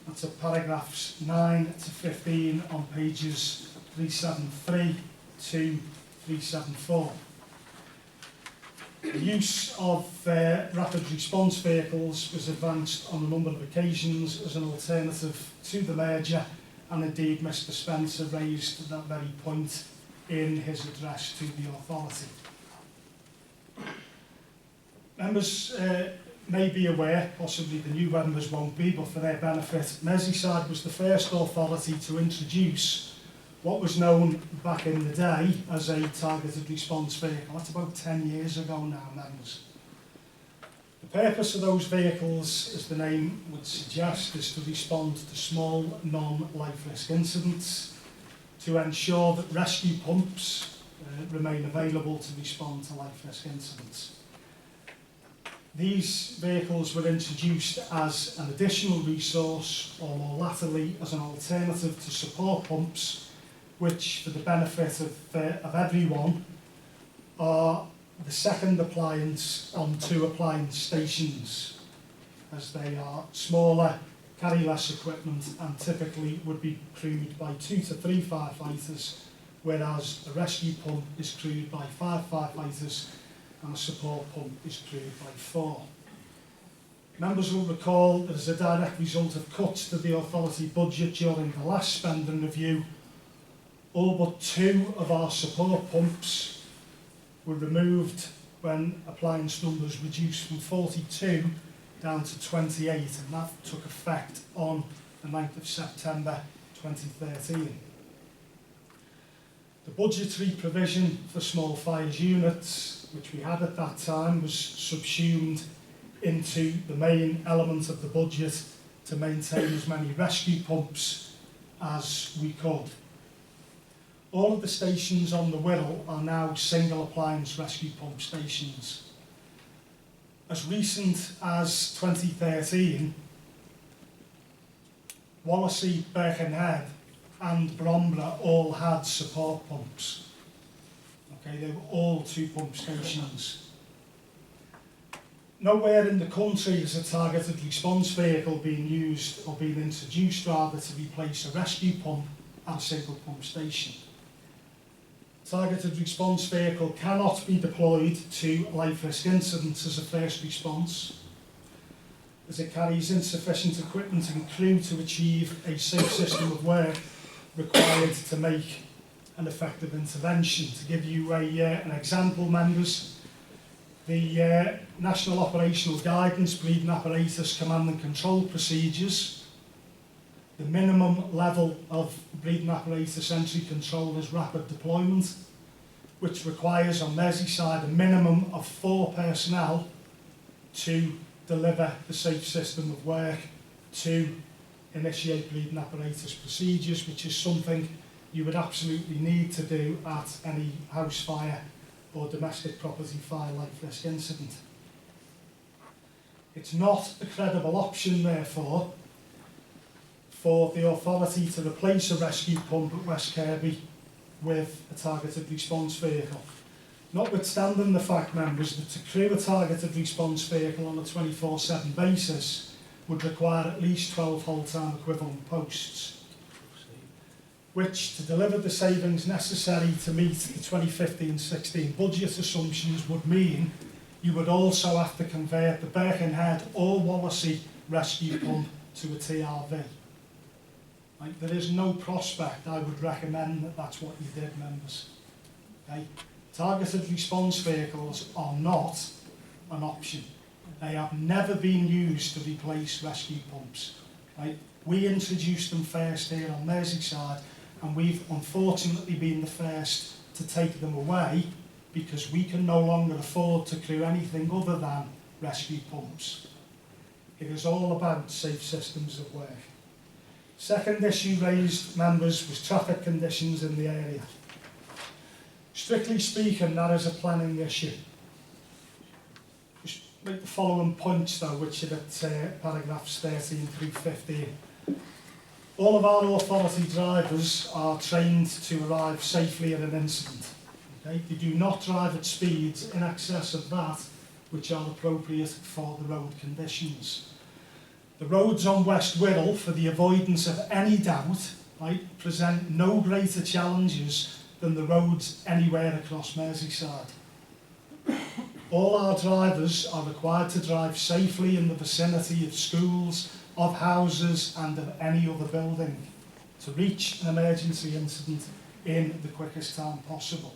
I: That's at paragraphs 9 to 15 on pages 373 to 374. The use of rapid response vehicles was advanced on a number of occasions as an alternative to the merger, and indeed Mr Spencer raised that very point in his address to the authority. Members may be aware, possibly the new members won't be, but for their benefit, Merseyside was the first authority to introduce what was known back in the day as a targeted response vehicle. That's about 10 years ago now, members. The purpose of those vehicles, as the name would suggest, is to respond to small, non-life risk incidents, to ensure that rescue pumps remain available to respond to life risk incidents. These vehicles were introduced as an additional resource, or more latterly as an alternative to support pumps, which, for the benefit of everyone, are the second appliance on 2 appliance stations, as they are smaller, carry less equipment, and typically would be crewed by 2 to 3 firefighters, whereas a rescue pump is crewed by 5 firefighters and a support pump is crewed by 4. Members will recall that as a direct result of cuts to the authority budget during the last spending review, all but 2 of our support pumps were removed when appliance numbers reduced from 42 down to 28, and that took effect on the 9th of September 2013. The budgetary provision for small fires units, which we had at that time, was subsumed into the main element of the budget to maintain as many rescue pumps as we could. All of the stations on the Wirral are now single appliance rescue pump stations. As recent as 2013, Wallasey, Birkenhead and Bromborough all had support pumps. Okay, they were all 2 pump stations. Nowhere in the country is a targeted response vehicle being used, or being introduced rather, to replace a rescue pump at a single pump station. targeted response vehicle cannot be deployed to life risk incidents as a first response, as it carries insufficient equipment and crew to achieve a safe system of work required to make an effective intervention. To give you an example, members, the National Operational Guidance, Breathing Apparatus Command and Control Procedures, the minimum level of breathing apparatus entry control is rapid deployment, which requires on Merseyside a minimum of 4 personnel to deliver the safe system of work to initiate breathing apparatus procedures, which is something you would absolutely need to do at any house fire or domestic property fire life risk incident. It's not a credible option, therefore, for the authority to replace a rescue pump at West Kirby with a targeted response vehicle. Notwithstanding the fact, members, that to crew a targeted response vehicle on a 24/7 basis would require at least 12 whole-time equivalent posts, which, to deliver the savings necessary to meet the 2015-16 budget assumptions, would mean you would also have to convert the Birkenhead or Wallasey rescue pump to a TRV. Right? There is no prospect I would recommend that that's what you did, members. Okay? Targeted response vehicles are not an option. They have never been used to replace rescue pumps. Right? We introduced them first here on Merseyside, and we've unfortunately been the first to take them away because we can no longer afford to crew anything other than rescue pumps. It is all about safe systems of work. Second issue raised, members, was traffic conditions in the area. Strictly speaking, that is a planning issue. Just make the following points, though, which are at paragraphs 13 through 15. All of our authority drivers are trained to arrive safely at an incident. Okay? They do not drive at speeds in excess of that which are appropriate for the road conditions. The roads on West Wirral, for the avoidance of any doubt, right, present no greater challenges than the roads anywhere across Merseyside. All our drivers are required to drive safely in the vicinity of schools, of houses and of any other building to reach an emergency incident in the quickest time possible.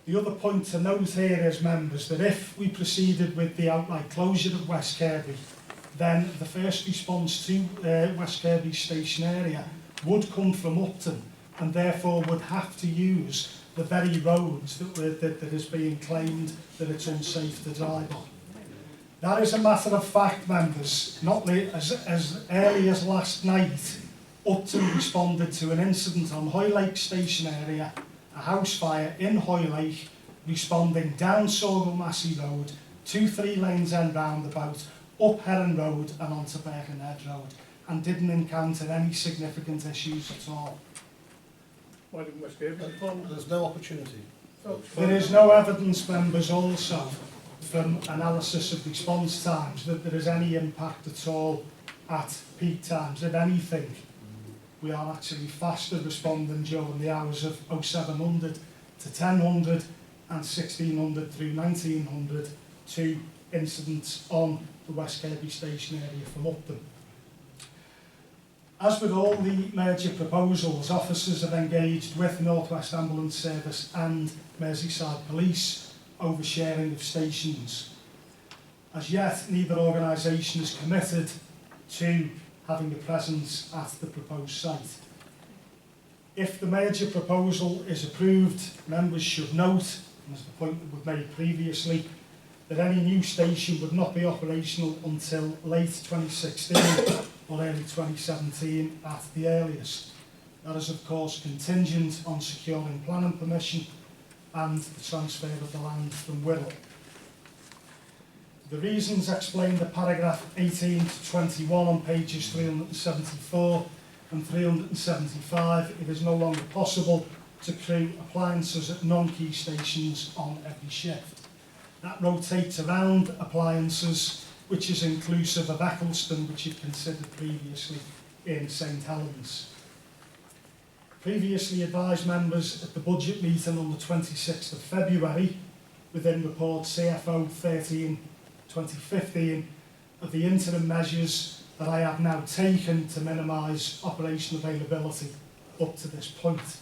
I: The other point to note here is, members, that if we proceeded with the outright closure of West Kirby, then the first response to West Kirby station area would come from Upton and therefore would have to use the very roads that is being claimed that it's unsafe to drive on. That is a matter of fact, members. Not as early as last night, Upton responded to an incident on Hoylake station area, a house fire in Hoylake, responding down Sorrel Massey Road, 2 lanes end roundabout, up Heron Road and onto Birkenhead Road, and didn't encounter any significant issues at all.
G: Why didn't West Kirby?
A: There's no opportunity.
I: There is no evidence, members, also from analysis of response times that there is any impact at all at peak times. If anything, we are actually faster responding during the hours of 0700 to 1000 and 1600 through 1900 to incidents on the West Kirby station area from Upton. As with all the merger proposals, officers have engaged with North West Ambulance Service and Merseyside Police over sharing of stations. As yet, neither organisation is committed to having a presence at the proposed site. If the merger proposal is approved, members should note, and as the point that we've made previously, that any new station would not be operational until late 2016 or early 2017 at the earliest. That is, of course, contingent on securing planning permission and the transfer of the land from Wirral. The reasons explained at paragraph 18 to 21 on pages 374 and 375, it is no longer possible to crew appliances at non-key stations on every shift. That rotates around appliances, which is inclusive of Eccleston, which you'd considered previously in St Helens. Previously advised members at the budget meeting on the 26th of February, within report CFO 13/2015, of the interim measures that I have now taken to minimise operation availability up to this point.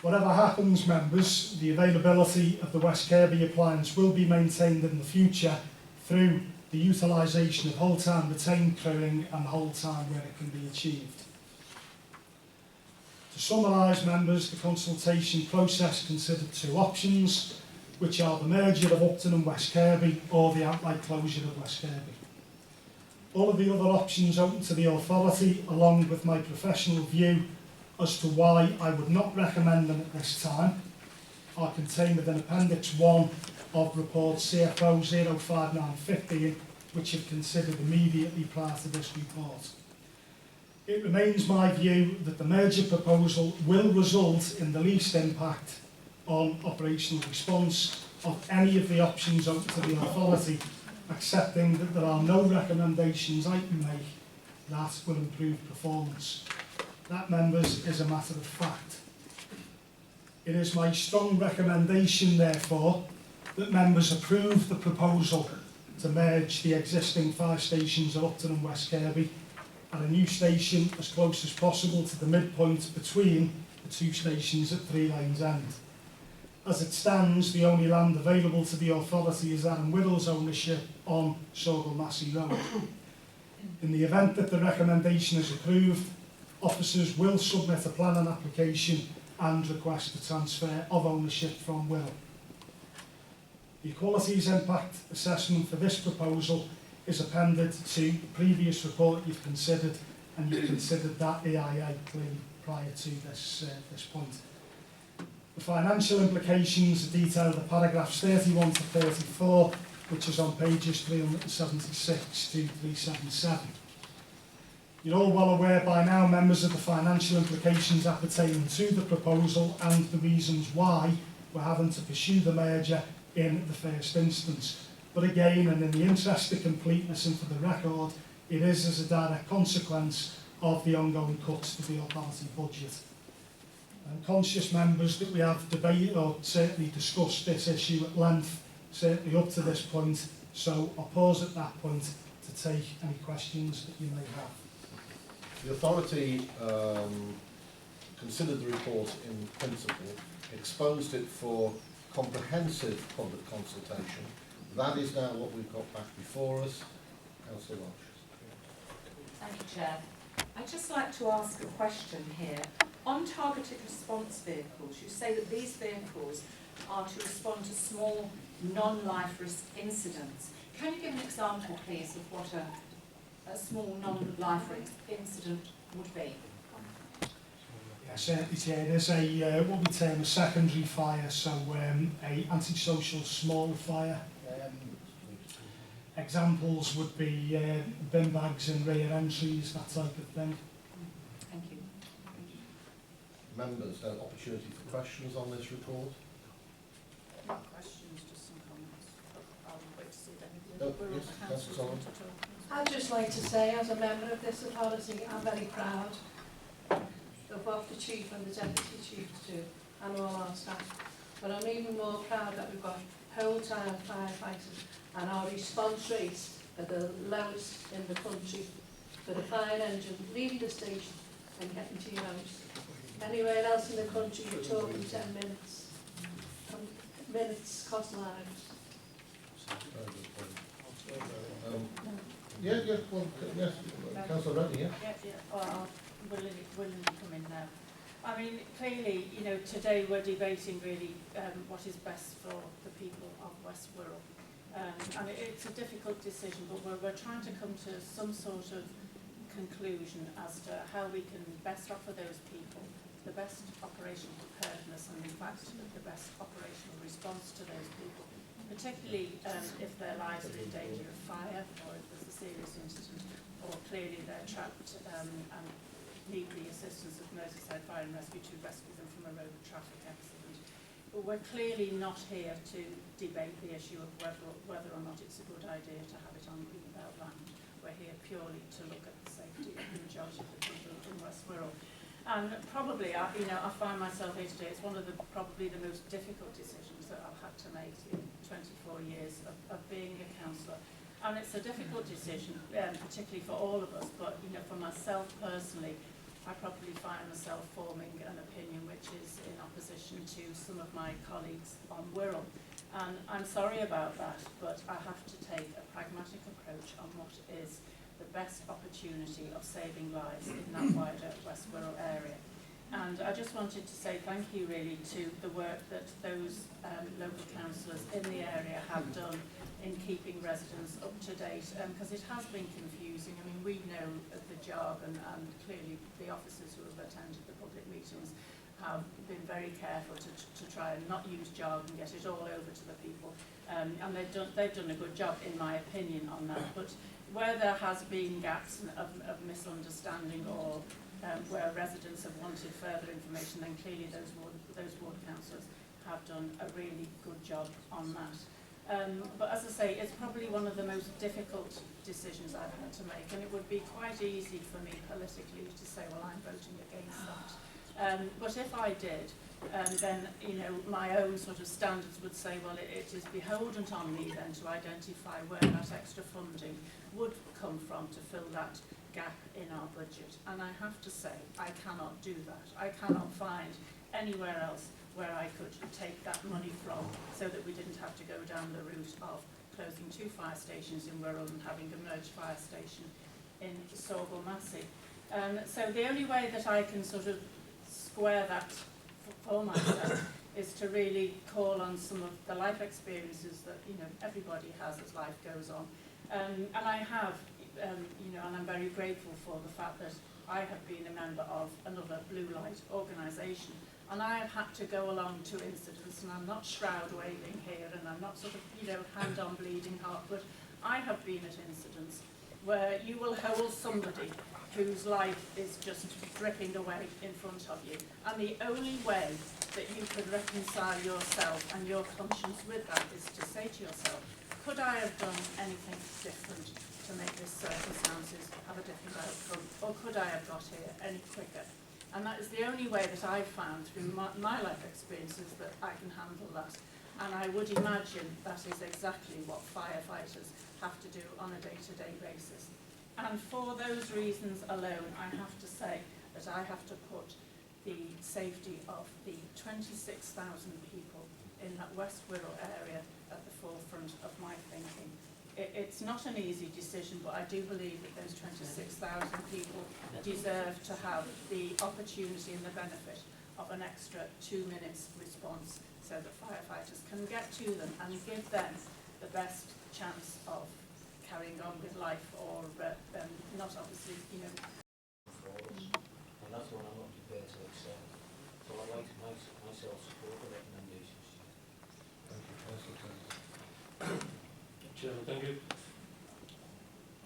I: Whatever happens, members, the availability of the West Kirby appliance will be maintained in the future through the utilisation of whole-time retained crewing and whole-time where it can be achieved. To summarise, members, the consultation process considered two options, which are the merger of Upton and West Kirby or the outright closure of West Kirby. All of the other options open to the authority, along with my professional view as to why I would not recommend them at this time, are contained within Appendix 1 of Report CFO 05915, which have considered immediately prior to this report. It remains my view that the merger proposal will result in the least impact on operational response of any of the options open to the authority, accepting that there are no recommendations I can make that will improve performance. That, members, is a matter of fact. It is my strong recommendation, therefore, that members approve the proposal to merge the existing 5 stations at Upton and West Kirby and a new station as close as possible to the midpoint between the 2 stations at Three Lanes End. As it stands, the only land available to the authority is Aaron Whittle's ownership on Sorgham Massey Road. In the event that the recommendation is approved, officers will submit a planning application and request the transfer of ownership from Whittle. The Equalities Impact Assessment for this proposal is appended to the previous report you've considered, and you've considered that EIA clearly prior to this point. The financial implications are detailed in paragraphs 31 to 34, which is on pages 376 to 377. You're all well aware by now, members, of the financial implications appertaining to the proposal and the reasons why we're having to pursue the merger in the first instance. But again, and in the interest of completeness and for the record, it is as a direct consequence of the ongoing cuts to the authority budget. I'm conscious, members, that we have debated or certainly discussed this issue at length, certainly up to this point, so I'll pause at that point to take any questions that you may have.
A: The authority considered the report in principle, exposed it for comprehensive public consultation. That is now what we've got back before us. Councillor Walsh.
N: Thank you, Chair. I'd just like to ask a question here. On targeted response vehicles, you say that these vehicles are to respond to small non-life risk incidents. Can you give an example, please, of what a small non-life risk incident would be?
I: Yeah, certainly, Chair. There's a what we term a secondary fire, so a antisocial small fire. Examples would be bin bags in rear entries, that type of thing.
N: Thank you.
A: Members, there's opportunity for questions on this report.
C: Not questions, just some comments. I'll wait to see if any
A: Oh,
C: of the
A: yes,
C: councillors
A: Councillor
C: want to talk.
K: I'd just like to say, as a member of this authority, I'm very proud of what the Chief and the Deputy Chiefs do, and all our staff. But I'm even more proud that we've got whole-time firefighters, and our response rates are the lowest in the country for the fire engine leaving the station and getting to your house. Anywhere else in the country, you're talking 10 minutes. And minutes cost lives.
A: Yeah, well, yes, Councillor Reddy, yeah.
C: Yeah, well, I'll willingly come in now. I mean, clearly, you know, today we're debating really what is best for the people of West Wirral. And it's a difficult decision, but we're trying to come to some sort of conclusion as to how we can best offer those people the best operational preparedness and, in fact, the best operational response to those people, particularly if their lives are in danger of fire or if there's a serious incident or clearly they're trapped and need the assistance of Merseyside Fire and Rescue to rescue them from a road traffic accident. But we're clearly not here to debate the issue of whether or not it's a good idea to have it on greenbelt land. We're here purely to look at the safety of the majority of the people in West Wirral. And probably, I find myself here today, it's one of probably the most difficult decisions that I've had to make in 24 years of being a councillor. And it's a difficult decision, particularly for all of us, but for myself personally, I probably find myself forming an opinion which is in opposition to some of my colleagues on Wirral. And I'm sorry about that, but I have to take a pragmatic approach on what is the best opportunity of saving lives in that wider West Wirral area. And I just wanted to say thank you really to the work that those local councillors in the area have done in keeping residents up to date, because it has been confusing. I mean, we know the jargon, and clearly the officers who have attended the public meetings have been very careful to try and not use jargon, get it all over to the people, and they've done a good job, in my opinion, on that. But where there has been gaps of misunderstanding, or where residents have wanted further information, then clearly those ward councillors have done a really good job on that. But as I say, it's probably one of the most difficult decisions I've had to make, and it would be quite easy for me politically to say, well, I'm voting against that. But if I did, then my own sort of standards would say, well, it is beholden on me then to identify where that extra funding would come from to fill that gap in our budget. And I have to say, I cannot do that. I cannot find anywhere else where I could take that money from, so that we didn't have to go down the route of closing 2 fire stations in Wirral and having a merged fire station in Sorble Massey. So the only way that I can sort of square that for myself is to really call on some of the life experiences that everybody has as life goes on. And I have, and I'm very grateful for the fact that I have been a member of another blue light organisation, and I have had to go along to incidents, and I'm not shroud waving here, and I'm not sort of hand on bleeding heart, but I have been at incidents where you will hold somebody whose life is just dripping away in front of you, and the only way that you could reconcile yourself and your conscience with that is to say to yourself, could I have done anything different to make this circumstances have a different outcome, or could I have got here any quicker? And that is the only way that I've found through my life experiences that I can handle that. And I would imagine that is exactly what firefighters have to do on a day-to-day basis. And for those reasons alone, I have to say that I have to put the safety of the 26,000 people in that West Wirral area at the forefront of my thinking. It's not an easy decision, but I do believe that those 26,000 people deserve to have the opportunity and the benefit of an extra 2 minutes response, so that firefighters can get to them and give them the best chance of carrying on with life, or not obviously,
J: And that's what I'm not prepared to accept. So I'd like to myself support the recommendations.
A: Thank you, Councillor.
M: Chairman, thank you.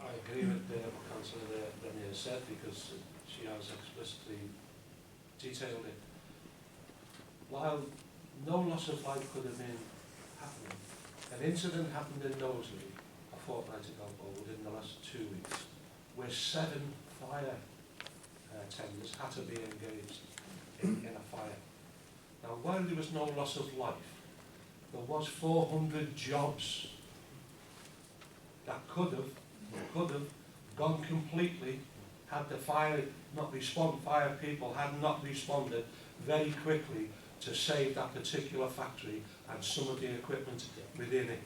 M: I agree with what Councillor Renier said, because she has explicitly detailed it. While no loss of life could have been happening, an incident happened in Knowsley a fortnight ago, or within the last 2 weeks, where 7 fire tenders had to be engaged in a fire. Now, while there was no loss of life, there was 400 jobs that could have gone completely had the fire people had not responded very quickly to save that particular factory and some of the equipment within it.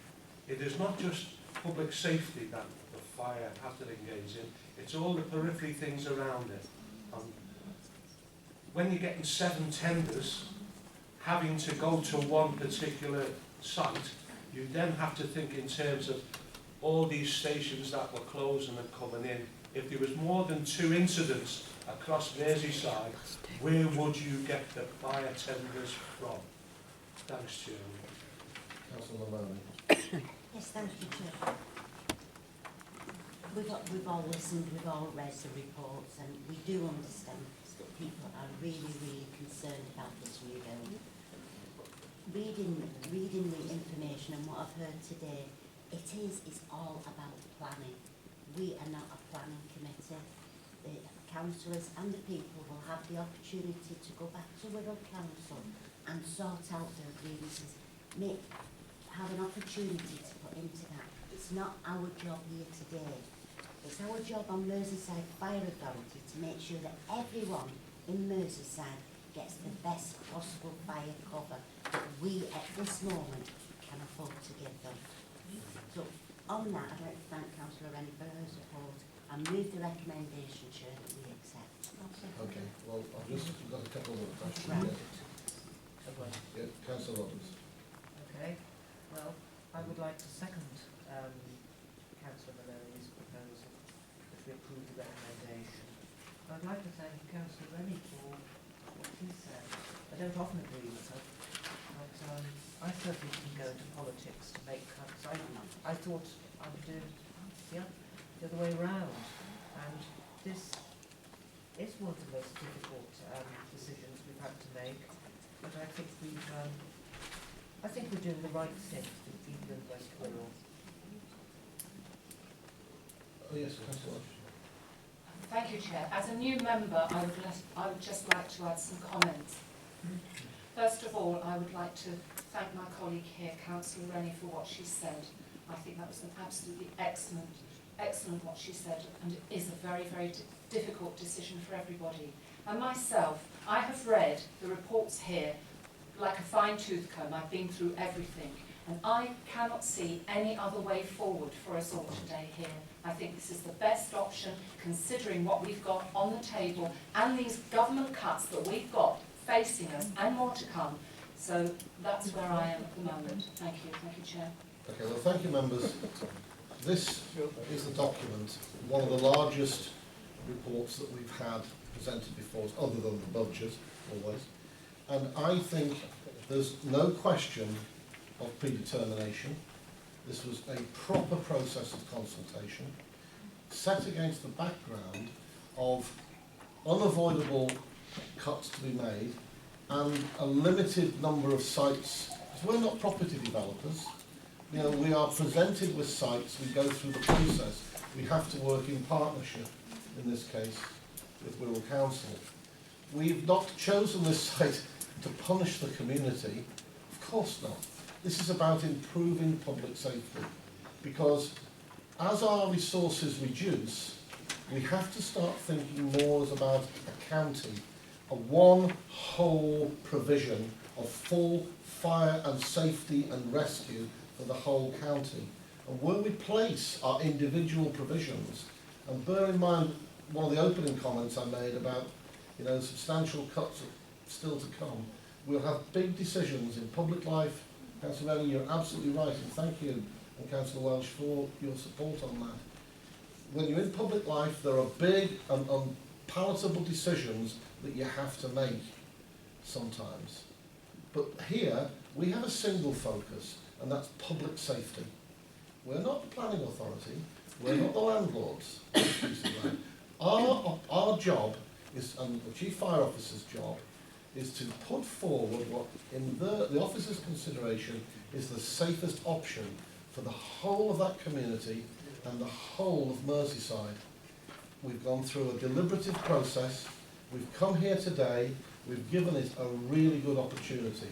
M: It is not just public safety that the fire has to engage in, it's all the periphery things around it. When you're getting 7 tenders having to go to one particular site, you then have to think in terms of all these stations that were closing and coming in. If there was more than 2 incidents across Merseyside, where would you get the fire tenders from? Thanks, Chairman.
A: Councillor Maloney.
O: Yes, thank you, Chair. We've all listened, we've all read the reports, and we do understand that people are really, really concerned about this new build. Reading the information and what I've heard today, it's all about planning. We are not a planning committee. The councillors and the people will have the opportunity to go back to Wirral Council and sort out their grievances, have an opportunity to put into that. It's not our job here today. It's our job on Merseyside Fire Authority to make sure that everyone in Merseyside gets the best possible fire cover that we at this moment can afford to give them. So on that, I'd like to thank Councillor Rennie for her support and move the recommendation, Chair, that we accept.
A: Okay, well, I've just got a couple of questions.
O: Right.
A: Yeah, Councillor Roberts.
P: Okay, well, I would like to second Councillor Maloney's proposal that we approve the recommendation. I'd like to thank Councillor Rennie for what he said. I don't often agree with her, but I certainly can go into politics to make cuts. I thought I would do the other way round, and this is one of the most difficult decisions we've had to make, but I think we're doing the right thing for the people in West Wirral.
A: Oh yes, Councillor.
N: Thank you, Chair. As a new member, I would just like to add some comments. First of all, I would like to thank my colleague here, Councillor Rennie, for what she said. I think that was an absolutely excellent what she said, and it is a very, very difficult decision for everybody. And myself, I have read the reports here like a fine-tooth comb. I've been through everything, and I cannot see any other way forward for us all today here. I think this is the best option, considering what we've got on the table and these government cuts that we've got facing us and more to come. So that's where I am at the moment. Thank you, Chair.
A: Okay, well, thank you, members. This is the document, one of the largest reports that we've had presented before us, other than the budget, always. And I think there's no question of predetermination. This was a proper process of consultation, set against the background of unavoidable cuts to be made and a limited number of sites. We're not property developers. You know, we are presented with sites, we go through the process. We have to work in partnership, in this case, with Wirral Council. We've not chosen this site to punish the community. Of course not. This is about improving public safety, because as our resources reduce, we have to start thinking more about a county, a one whole provision of full fire and safety and rescue for the whole county. And where we place our individual provisions, and bear in mind one of the opening comments I made about, you know, substantial cuts still to come, we'll have big decisions in public life. Councillor Rennie, you're absolutely right, and thank you, and Councillor Welsh, for your support on that. When you're in public life, there are big and unpalatable decisions that you have to make sometimes. But here, we have a single focus, and that's public safety. We're not the planning authority, we're not the landlords. Our job is, and the Chief Fire Officer's job, is to put forward what, in the officer's consideration, is the safest option for the whole of that community and the whole of Merseyside. We've gone through a deliberative process, we've come here today, we've given it a really good opportunity.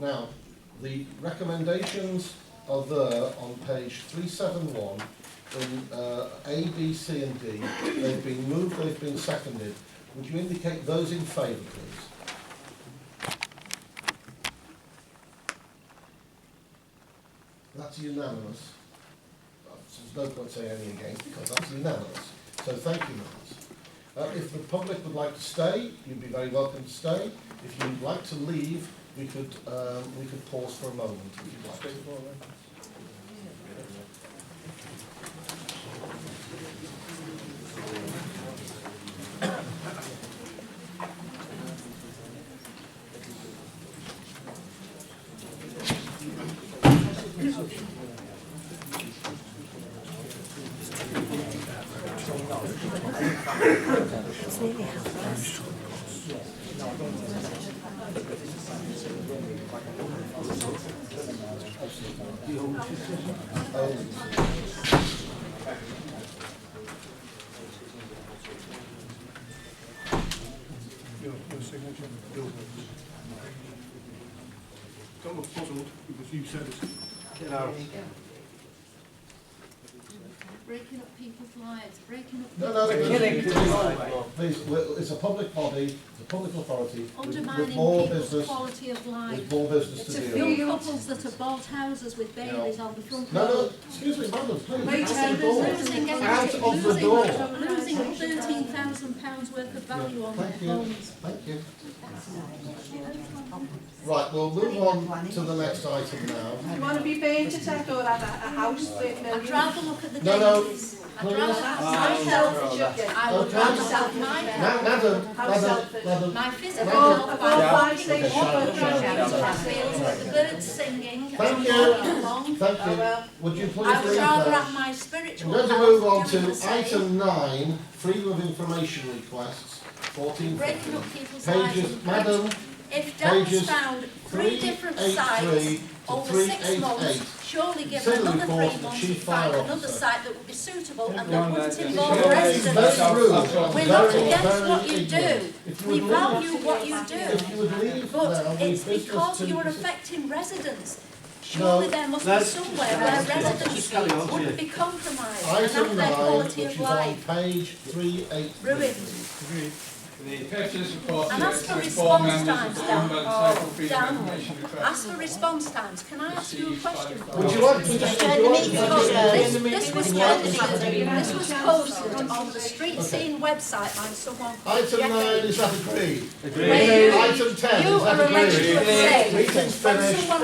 A: Now, the recommendations are there on page 371 in A, B, C and D. They've been moved, they've been seconded. Would you indicate those in favour, please? That's unanimous. There's no point saying any against, because that's unanimous. So thank you, members. If the public would like to stay, you'd be very welcome to stay. If you'd like to leave, we could pause for a moment if you'd like to.
G: Got look puzzled because you said it's, get out.
K: Breaking up people's lives, breaking up
A: No,
K: people's
A: please, it's a public body, it's a public authority,
K: undermining
A: with more
K: people's
A: business,
K: quality of life.
A: with more business
K: It's
A: to
K: a
A: deal with.
K: few couples that have bought houses with babies on the front
A: No,
K: row.
A: excuse me, madam, please,
K: Losing
A: out of the door.
K: losing £13,000 worth of value on their
A: Thank you,
K: homes.
A: thank you. Right, we'll move on to the next item now.
K: Do you want to be paid to take or have a house with millions? I'd rather look at the
A: No,
K: daisies. I'd
A: please.
K: rather I would rather sell my house.
A: Madam,
K: My physical
A: Madam.
K: health by
A: Okay,
K: the birds singing.
A: Thank you, thank you. Would you please
K: I would
A: leave
K: rather
A: that?
K: have my spiritual
A: We're going to
K: health
A: move on
K: doing the
A: to
K: same.
A: item 9, freedom of information requests,
K: Breaking
A: 1450.
K: up people's lives.
A: Pages, madam,
K: If Dan's
A: pages
K: found 3 different sites
A: 383 to
K: over 6
A: 388.
K: months, surely give
A: Consider
K: another
A: report
K: 3
A: of the
K: months to
A: Chief
K: find
A: Fire
K: another
A: Officer.
K: site that would be suitable and
J: Go
K: that
J: on,
K: wouldn't
J: then.
K: involve
A: Very
K: residents.
A: rude,
K: We're not
A: very,
K: against
A: very
K: what you
A: ignorant.
K: do.
A: If you
K: We
A: would
K: value
A: leave-
K: what you
A: If
K: do.
A: you would leave
K: But
A: now, we've
K: it's
A: business
K: because
A: to...
K: you're affecting residents. Surely there must be somewhere where residents wouldn't be compromised and
A: Item
K: have their
A: 9,
K: quality
A: which
K: of
A: is on
K: life
A: page 383.
K: ruined.
Q: The purpose of this report
K: And
Q: is
K: ask
Q: to
K: for
Q: inform
K: response
Q: members
K: times,
Q: of
K: Dan.
Q: the Cycle Freedom
K: Dan,
Q: Information Request.
K: ask for response times. Can I ask you a question?
A: Would you like to just...
K: This was posted on the street scene website by someone called
A: Item 9,
K: Jeffrey.
A: is that agreed?
K: Agreed.
A: Item 10,
K: You
A: is that
K: are alleged to
A: agreed?
K: have said
A: Meeting's
K: when
A: finished.
K: someone